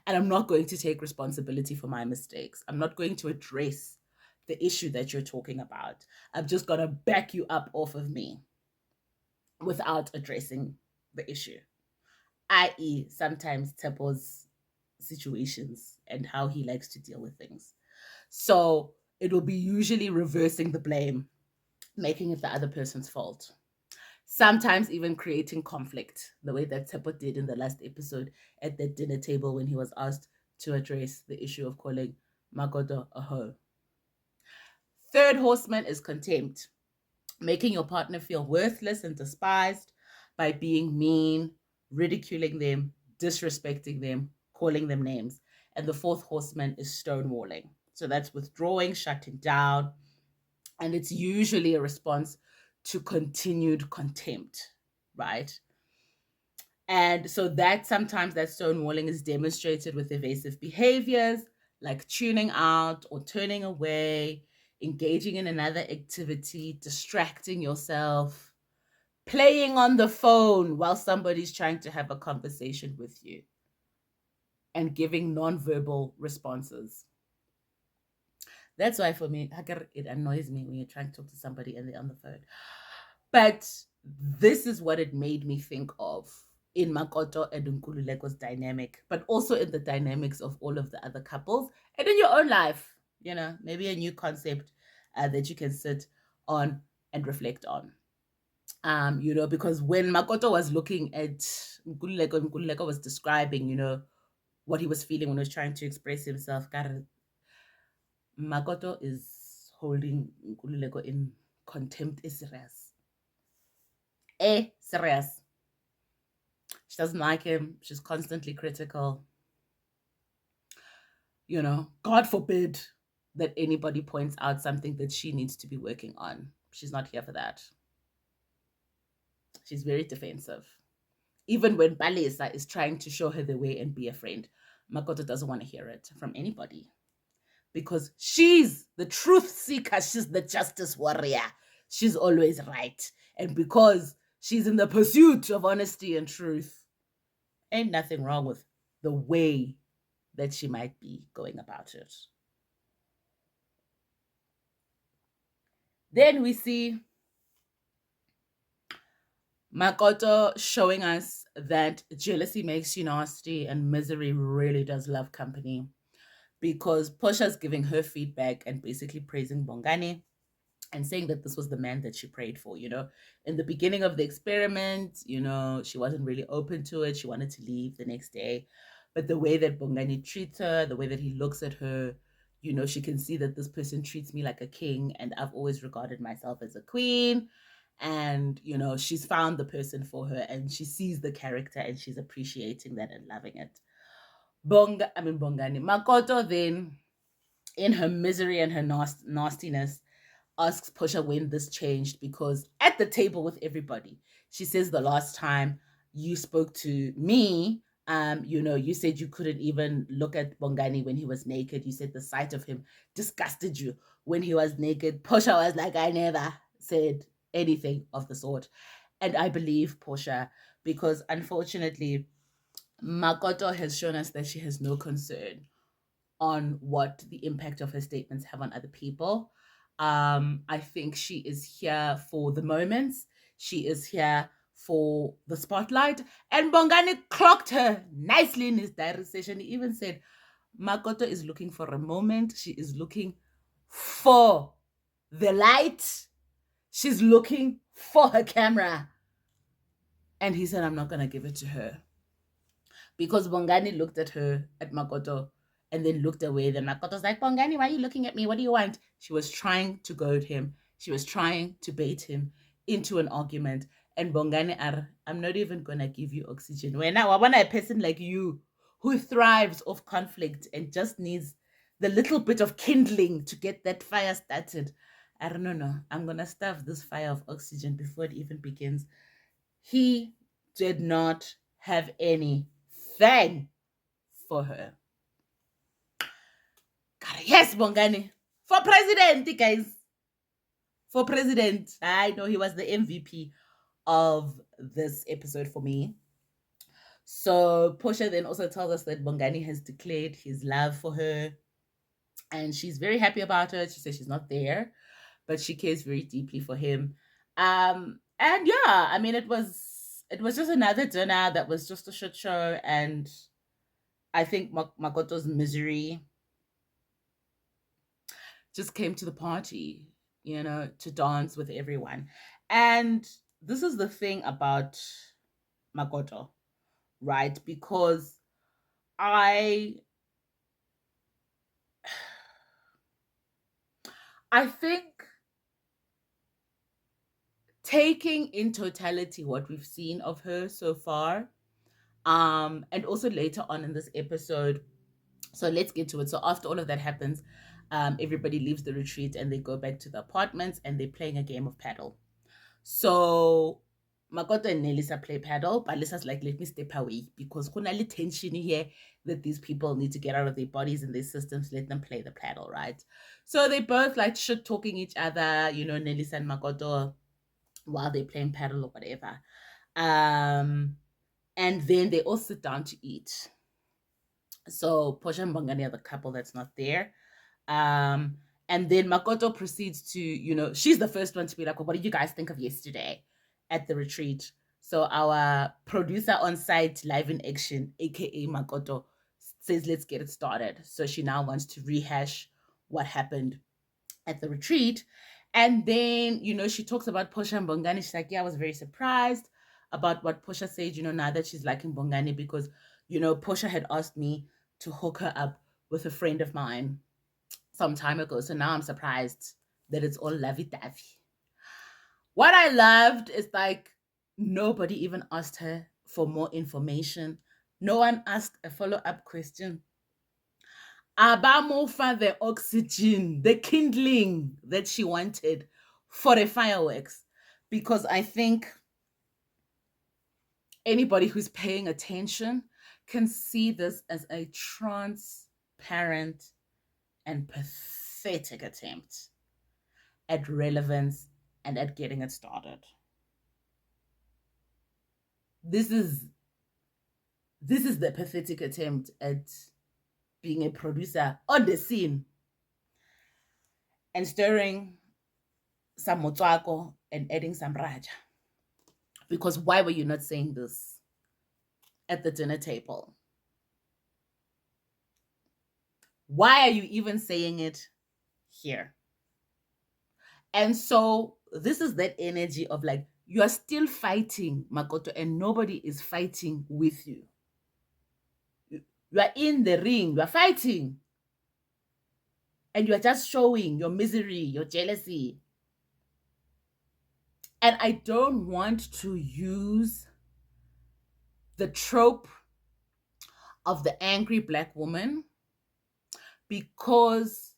And I'm not going to take responsibility for my mistakes. I'm not going to address the issue that you're talking about. I'm just going to back you up off of me without addressing the issue, i.e., sometimes Tepo's situations and how he likes to deal with things. So it will be usually reversing the blame, making it the other person's fault. Sometimes even creating conflict, the way that Tepo did in the last episode at the dinner table when he was asked to address the issue of calling Magodo a hoe. Third horseman is contempt, making your partner feel worthless and despised by being mean, ridiculing them, disrespecting them, calling them names. And the fourth horseman is stonewalling. So that's withdrawing, shutting down, and it's usually a response to continued contempt, right? And so that sometimes that stonewalling is demonstrated with evasive behaviors like tuning out or turning away, engaging in another activity, distracting yourself, playing on the phone while somebody's trying to have a conversation with you, and giving nonverbal responses. That's why for me, it annoys me when you're trying to talk to somebody and they're on the phone. But this is what it made me think of in Makoto and Nkululeko's dynamic, but also in the dynamics of all of the other couples and in your own life. Maybe a new concept that you can sit on and reflect on. Because when Makoto was looking at Nkululeko was describing, what he was feeling when he was trying to express himself. Makoto is holding Nkululeko in contempt. Is serious. Serious. She doesn't like him. She's constantly critical. God forbid that anybody points out something that she needs to be working on. She's not here for that. She's very defensive. Even when Balesa is trying to show her the way and be a friend, Makoto doesn't want to hear it from anybody. Because she's the truth seeker. She's the justice warrior. She's always right. And because she's in the pursuit of honesty and truth, ain't nothing wrong with the way that she might be going about it. Then we see Makoto showing us that jealousy makes you nasty and misery really does love company. Because Portia's giving her feedback and basically praising Bongani and saying that this was the man that she prayed for. In the beginning of the experiment, she wasn't really open to it. She wanted to leave the next day. But the way that Bongani treats her, the way that he looks at her, she can see that this person treats me like a king and I've always regarded myself as a queen. And, she's found the person for her and she sees the character and she's appreciating that and loving it. Bongani. Makoto then, in her misery and her nastiness, asks Pusha when this changed because at the table with everybody, she says the last time you spoke to me, you said you couldn't even look at Bongani when he was naked. You said the sight of him disgusted you when he was naked. Pusha was like, I never said anything of the sort. And I believe Pusha because unfortunately, Makoto has shown us that she has no concern on what the impact of her statements have on other people. I think she is here for the moments. She is here for the spotlight. And Bongani clocked her nicely in his diary session. He even said, Makoto is looking for a moment. She is looking for the light. She's looking for her camera. And he said, I'm not going to give it to her. Because Bongani looked at her, at Makoto, and then looked away. Then Makoto's like, Bongani, why are you looking at me? What do you want? She was trying to goad him. She was trying to bait him into an argument. And Bongani, I'm not even going to give you oxygen. When I want a person like you who thrives off conflict and just needs the little bit of kindling to get that fire started. I don't know. I'm going to starve this fire of oxygen before it even begins. He did not have any thing for her. God, yes, Bongani. For president, guys. For president. I know he was the MVP of this episode for me. So Portia then also tells us that Bongani has declared his love for her. And she's very happy about it. She says she's not there, but she cares very deeply for him. And yeah, I mean it was just another dinner that was just a shit show, and I think Makoto's misery just came to the party, to dance with everyone. And this is the thing about Makoto, right? Because I think taking in totality what we've seen of her so far, and also later on in this episode, so let's get to it. So after all of that happens, everybody leaves the retreat and they go back to the apartments and they're playing a game of paddle. So Makoto and Nelisa play paddle, but Lisa's like, let me step away because kuna li tension here that these people need to get out of their bodies and their systems. Let them play the paddle, right? So they both like shit talking each other, Nelisa and Makoto, while they're playing paddle or whatever. And then they all sit down to eat. So Portia and Bongani are the couple that's not there. And then Makoto proceeds to, she's the first one to be like, well, what did you guys think of yesterday at the retreat? So our producer on site, live in action, aka Makoto, says, let's get it started. So she now wants to rehash what happened at the retreat. And then, she talks about Portia and Bongani. She's like, yeah, I was very surprised about what Portia said, now that she's liking Bongani because, Portia had asked me to hook her up with a friend of mine some time ago. So now I'm surprised that it's all lovey-dovey. What I loved is like nobody even asked her for more information. No one asked a follow-up question. Abamofa the oxygen, the kindling that she wanted for the fireworks. Because I think anybody who's paying attention can see this as a transparent and pathetic attempt at relevance and at getting it started. This is the pathetic attempt at being a producer on the scene and stirring some motswako and adding some raja. Because why were you not saying this at the dinner table? Why are you even saying it here? And so this is that energy of like, you are still fighting, Makoto, and nobody is fighting with you. You are in the ring, you are fighting. And you are just showing your misery, your jealousy. And I don't want to use the trope of the angry Black woman, because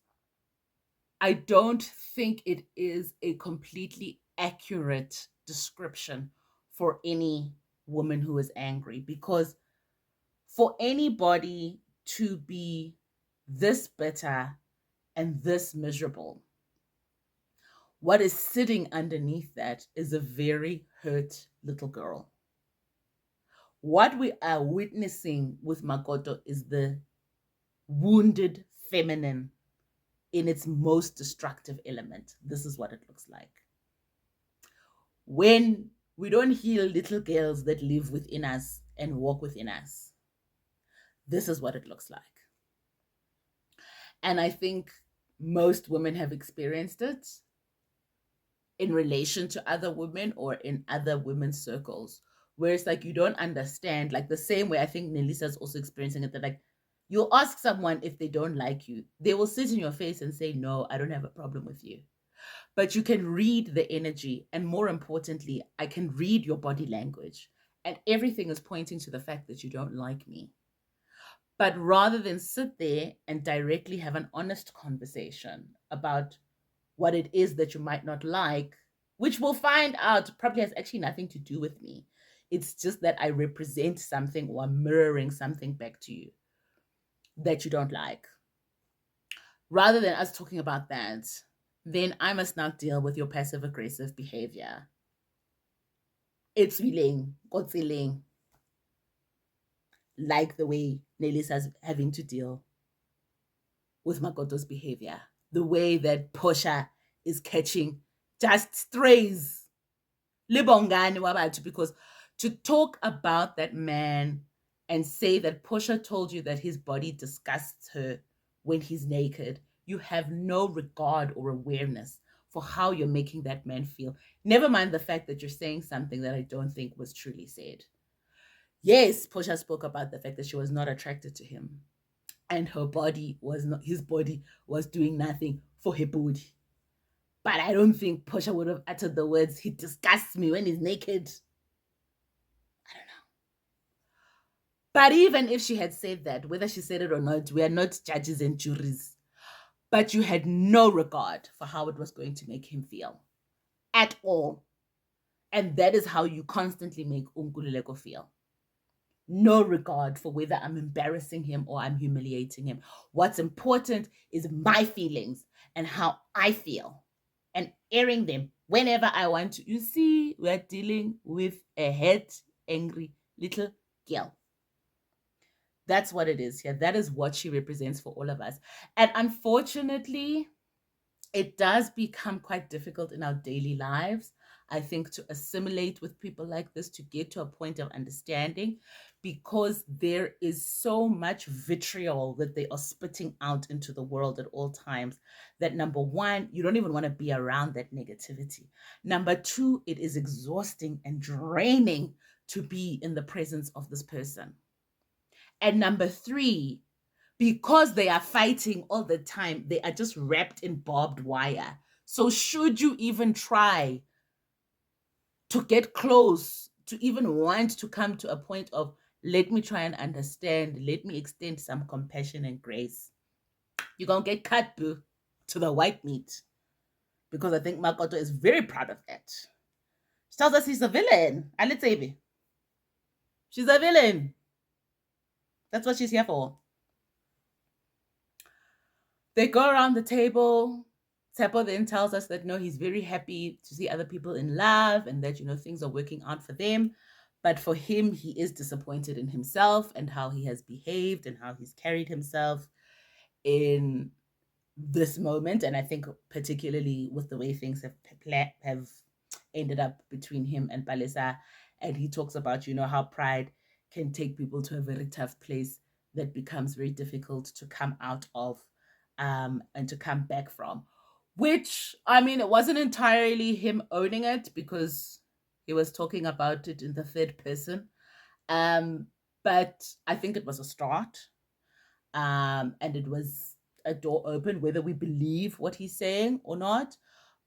I don't think it is a completely accurate description for any woman who is angry. Because for anybody to be this bitter and this miserable, what is sitting underneath that is a very hurt little girl. What we are witnessing with Makoto is the wounded feminine in its most destructive element. This is what it looks like. When we don't heal little girls that live within us and walk within us, this is what it looks like. And I think most women have experienced it in relation to other women or in other women's circles, where it's like you don't understand, like the same way I think Nelisa's also experiencing it, that like you'll ask someone if they don't like you, they will sit in your face and say, no, I don't have a problem with you. But you can read the energy, and more importantly, I can read your body language, and everything is pointing to the fact that you don't like me. But rather than sit there and directly have an honest conversation about what it is that you might not like, which we'll find out probably has actually nothing to do with me. It's just that I represent something or I'm mirroring something back to you that you don't like. Rather than us talking about that, then I must now deal with your passive aggressive behavior. It's willing, kotsiling, like the way Nelisa's having to deal with Makoto's behavior. The way that Portia is catching just strays. Libongani wabathu, because to talk about that man and say that Portia told you that his body disgusts her when he's naked, you have no regard or awareness for how you're making that man feel. Never mind the fact that you're saying something that I don't think was truly said. Yes, Portia spoke about the fact that she was not attracted to him, and her body was not, his body was doing nothing for her body. But I don't think Portia would have uttered the words, he disgusts me when he's naked. I don't know. But even if she had said that, whether she said it or not, we are not judges and juries. But you had no regard for how it was going to make him feel at all. And that is how you constantly make Nkululeko feel. No regard for whether I'm embarrassing him or I'm humiliating him. What's important is my feelings and how I feel, and airing them whenever I want to. You see, we're dealing with a hurt, angry little girl. That's what it is here. That is what she represents for all of us. And unfortunately, it does become quite difficult in our daily lives, I think, to assimilate with people like this, to get to a point of understanding, because there is so much vitriol that they are spitting out into the world at all times that, number one, you don't even want to be around that negativity. Number two, it is exhausting and draining to be in the presence of this person. And number three, because they are fighting all the time, they are just wrapped in barbed wire. So should you even try to get close, to even want to come to a point of, let me try and understand, let me extend some compassion and grace, you're going to get cut, boo, to the white meat. Because I think Makoto is very proud of that. She tells us he's a villain. Alitebi. She's a villain. That's what she's here for. They go around the table. Tsepo then tells us that, no, he's very happy to see other people in love and that, things are working out for them. But for him, he is disappointed in himself and how he has behaved and how he's carried himself in this moment. And I think particularly with the way things have ended up between him and Palesa. And he talks about, how pride can take people to a very tough place that becomes very difficult to come out of and to come back from. Which, I mean, it wasn't entirely him owning it, because he was talking about it in the third person. But I think it was a start. And it was a door open, whether we believe what he's saying or not.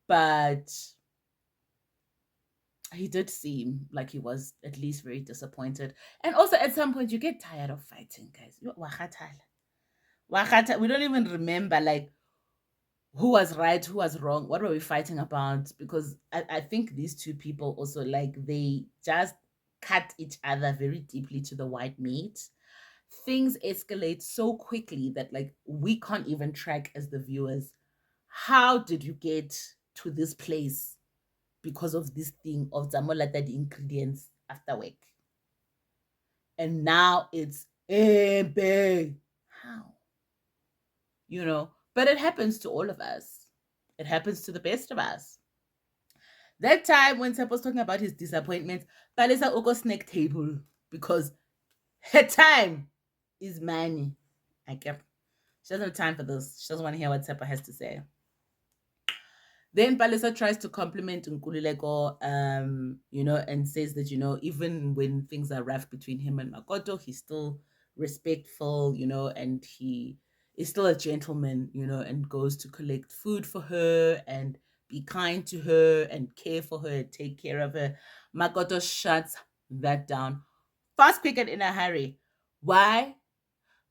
But he did seem like he was at least very disappointed. And also, at some point, you get tired of fighting, guys. We don't even remember like who was right, who was wrong, what were we fighting about? Because I think these two people also like they just cut each other very deeply to the white meat. Things escalate so quickly that like we can't even track as the viewers. How did you get to this place because of this thing of Zamolata the ingredients after work? And now it's big. How? But it happens to all of us. It happens to the best of us. That time when Sep was talking about his disappointment, Palisa Oko snake table because her time is money. I get. She doesn't have time for this. She doesn't want to hear what Sepa has to say. Then Palisa tries to compliment Nkululeko, and says that, even when things are rough between him and Makoto, he's still respectful, and he is still a gentleman, and goes to collect food for her and be kind to her and care for her, take care of her. Makoto shuts that down fast, quick, and in a hurry. Why?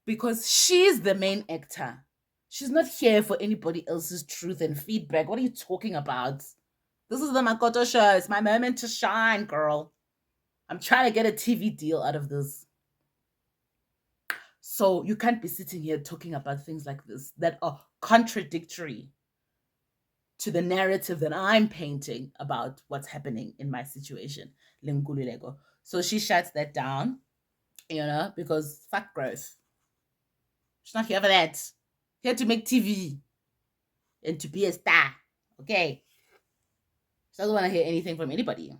Because she's the main actor. She's not here for anybody else's truth and feedback. What are you talking about? This is the Makoto show. It's my moment to shine, girl. I'm trying to get a TV deal out of this. So you can't be sitting here talking about things like this that are contradictory to the narrative that I'm painting about what's happening in my situation. Lengululego. So she shuts that down, because fuck growth. She's not here for that. Here to make TV and to be a star. Okay. She doesn't want to hear anything from anybody.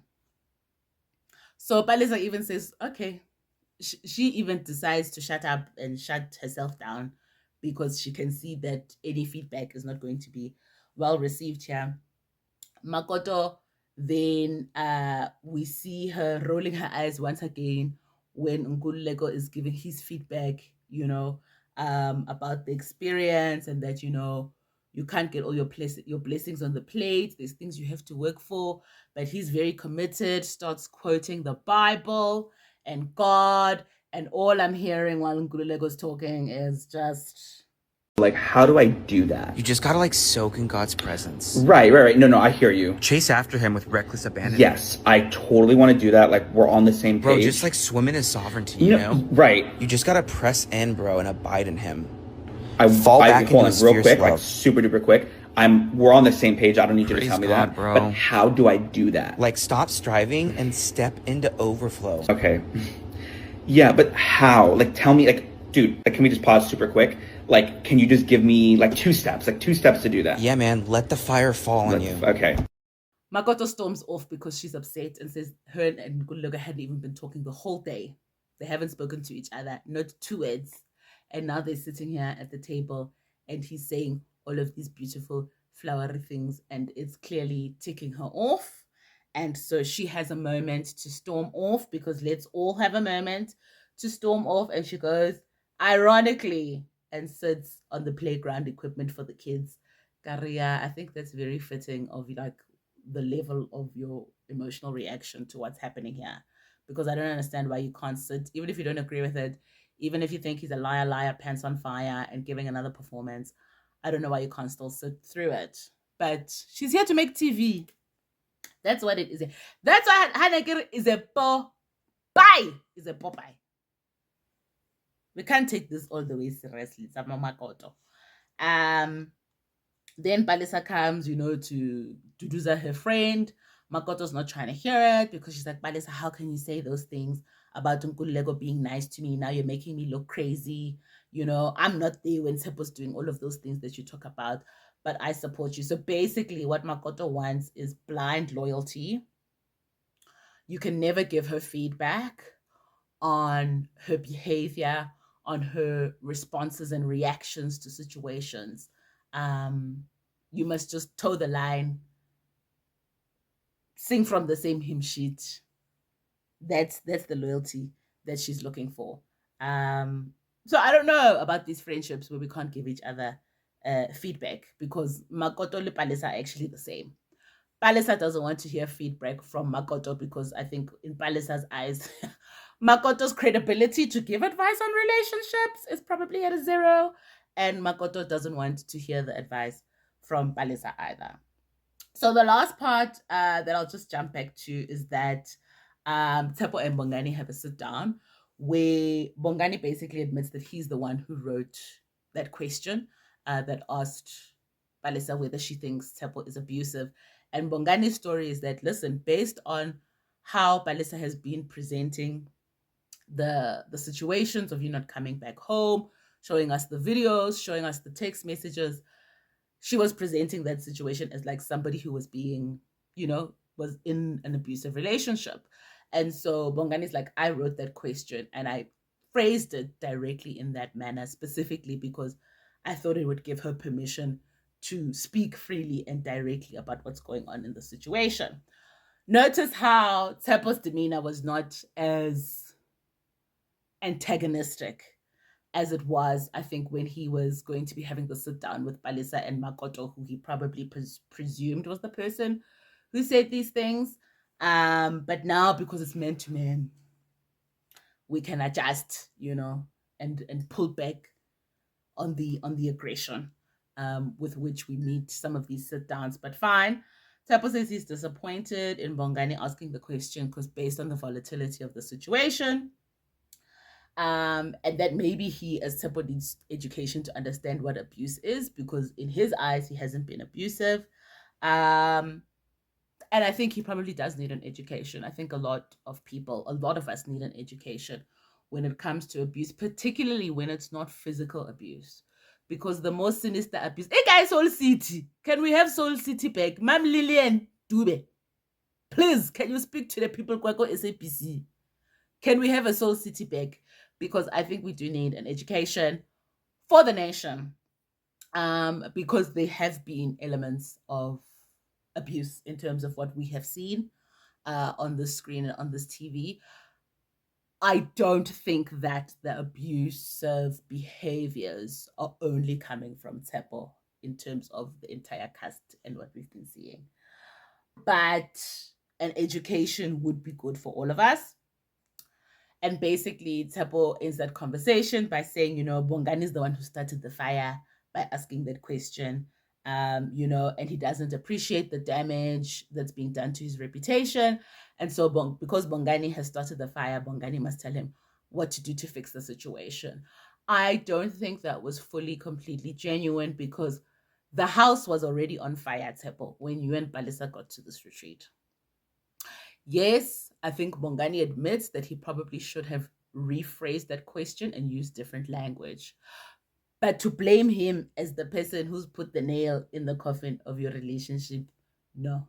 So Palisa even says, okay. She even decides to shut up and shut herself down because she can see that any feedback is not going to be well received here. Makoto, then we see her rolling her eyes once again when Nkululeko is giving his feedback, about the experience and that, you can't get all your blessings on the plate. There's things you have to work for. But he's very committed, starts quoting the Bible and God. And all I'm hearing while Nkuleko's talking is just like, how do I do that? You just gotta like soak in God's presence. Right. No, I hear you. Chase after him with reckless abandonment. Yes, I totally want to do that. Like, we're on the same page. Bro, just like swim in his sovereignty, you know? Right. You just gotta press in, bro, and abide in him. Fall back into his real quick, love. like super duper quick. We're on the same page. I don't need you to Praise tell me God, that. bro. But how do I do that? Like, stop striving and step into overflow. Okay. Yeah, but how? Like, tell me, like, dude, like, can we just pause super quick? Like, can you just give me like two steps to do that? Yeah, man, let the fire fall on you. Okay. Makoto storms off because she's upset and says her and Nkululeko hadn't even been talking the whole day. They haven't spoken to each other, not two words. And now they're sitting here at the table and he's saying all of these beautiful flowery things and it's clearly ticking her off. And so she has a moment to storm off because let's all have a moment to storm off. And she goes, ironically, and sits on the playground equipment for the kids. Karia, I think that's very fitting of like the level of your emotional reaction to what's happening here. Because I don't understand why you can't sit, even if you don't agree with it, even if you think he's a liar, pants on fire, and giving another performance. I don't know why you can't still sit through it. But she's here to make TV. That's what it is. That's why Hanegir is a Popeye. Is a Popeye. We can't take this all the way seriously. It's a Makoto. Then Palisa comes, to Duduza, her friend. Makoto's not trying to hear it because she's like, Palisa, how can you say those things about Nkululeko being nice to me? Now you're making me look crazy. I'm not there when Sepo's doing all of those things that you talk about, but I support you. So basically what Makoto wants is blind loyalty. You can never give her feedback on her behavior, on her responses and reactions to situations. You must just toe the line, sing from the same hymn sheet. That's the loyalty that she's looking for. So I don't know about these friendships where we can't give each other feedback because Makoto and Palisa are actually the same. Palisa doesn't want to hear feedback from Makoto because I think in Palisa's eyes, Makoto's credibility to give advice on relationships is probably at a zero. And Makoto doesn't want to hear the advice from Palisa either. So the last part that I'll just jump back to is that Tepo and Bongani have a sit down where Bongani basically admits that he's the one who wrote that question that asked Palisa whether she thinks Tepo is abusive. And Bongani's story is that, listen, based on how Palisa has been presenting the situations of you not coming back home, showing us the videos, showing us the text messages, she was presenting that situation as like somebody who was being, was in an abusive relationship. And so Bongani's like, I wrote that question and I phrased it directly in that manner, specifically because I thought it would give her permission to speak freely and directly about what's going on in the situation. Notice how Tepo's demeanor was not as antagonistic as it was, I think, when he was going to be having the sit down with Palisa and Makoto, who he probably presumed was the person who said these things. But now, because it's man to man, we can adjust, and pull back on the aggression with which we meet some of these sit downs. But fine. Tepo says he's disappointed in Bongani asking the question because based on the volatility of the situation, and that maybe he, as Tepo, needs education to understand what abuse is, because in his eyes, he hasn't been abusive. And I think he probably does need an education. I think a lot of us need an education when it comes to abuse, particularly when it's not physical abuse. Because the most sinister abuse, hey guys, Soul City, can we have Soul City back? Ma'am Lillian Dube, please, can you speak to the people, Kwako SAPC? Can we have a Soul City back? Because I think we do need an education for the nation, because there have been elements of abuse in terms of what we have seen on the screen and on this TV. I don't think that the abusive behaviors are only coming from Tepo in terms of the entire cast and what we've been seeing. But an education would be good for all of us. And basically, Tepo ends that conversation by saying, Bongani is the one who started the fire by asking that question, and he doesn't appreciate the damage that's being done to his reputation. And so because Bongani has started the fire, Bongani must tell him what to do to fix the situation. I don't think that was fully, completely genuine because the house was already on fire, Tepo, when you and Palisa got to this retreat. Yes, I think Bongani admits that he probably should have rephrased that question and used different language. But to blame him as the person who's put the nail in the coffin of your relationship, no.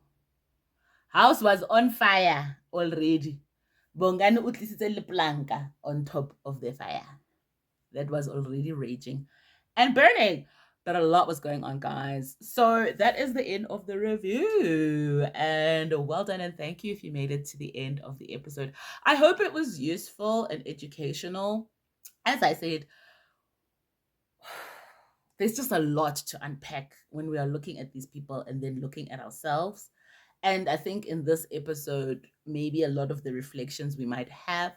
House was on fire already. Bongani utlisitse le planka on top of the fire. That was already raging and burning. But a lot was going on, guys. So that is the end of the review. And well done, and thank you if you made it to the end of the episode. I hope it was useful and educational. As I said, there's just a lot to unpack when we are looking at these people and then looking at ourselves. And I think in this episode, maybe a lot of the reflections we might have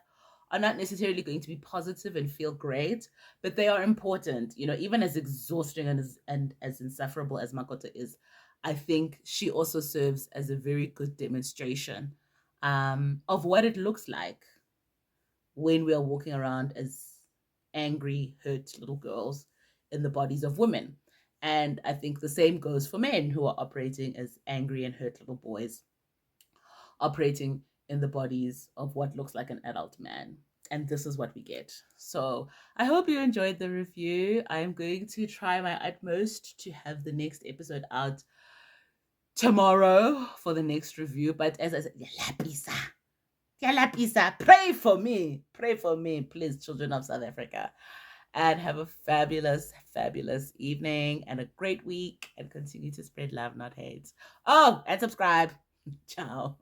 are not necessarily going to be positive and feel great, but they are important. Even as exhausting and as insufferable as Makoto is, I think she also serves as a very good demonstration of what it looks like when we are walking around as angry, hurt little girls in the bodies of women. And I think the same goes for men who are operating as angry and hurt little boys, operating in the bodies of what looks like an adult man. And this is what we get. So I hope you enjoyed the review. I'm going to try my utmost to have the next episode out tomorrow for the next review. But as I said, pray for me, please, children of South Africa. And have a fabulous, fabulous evening and a great week, and continue to spread love, not hate. Oh, and subscribe. Ciao.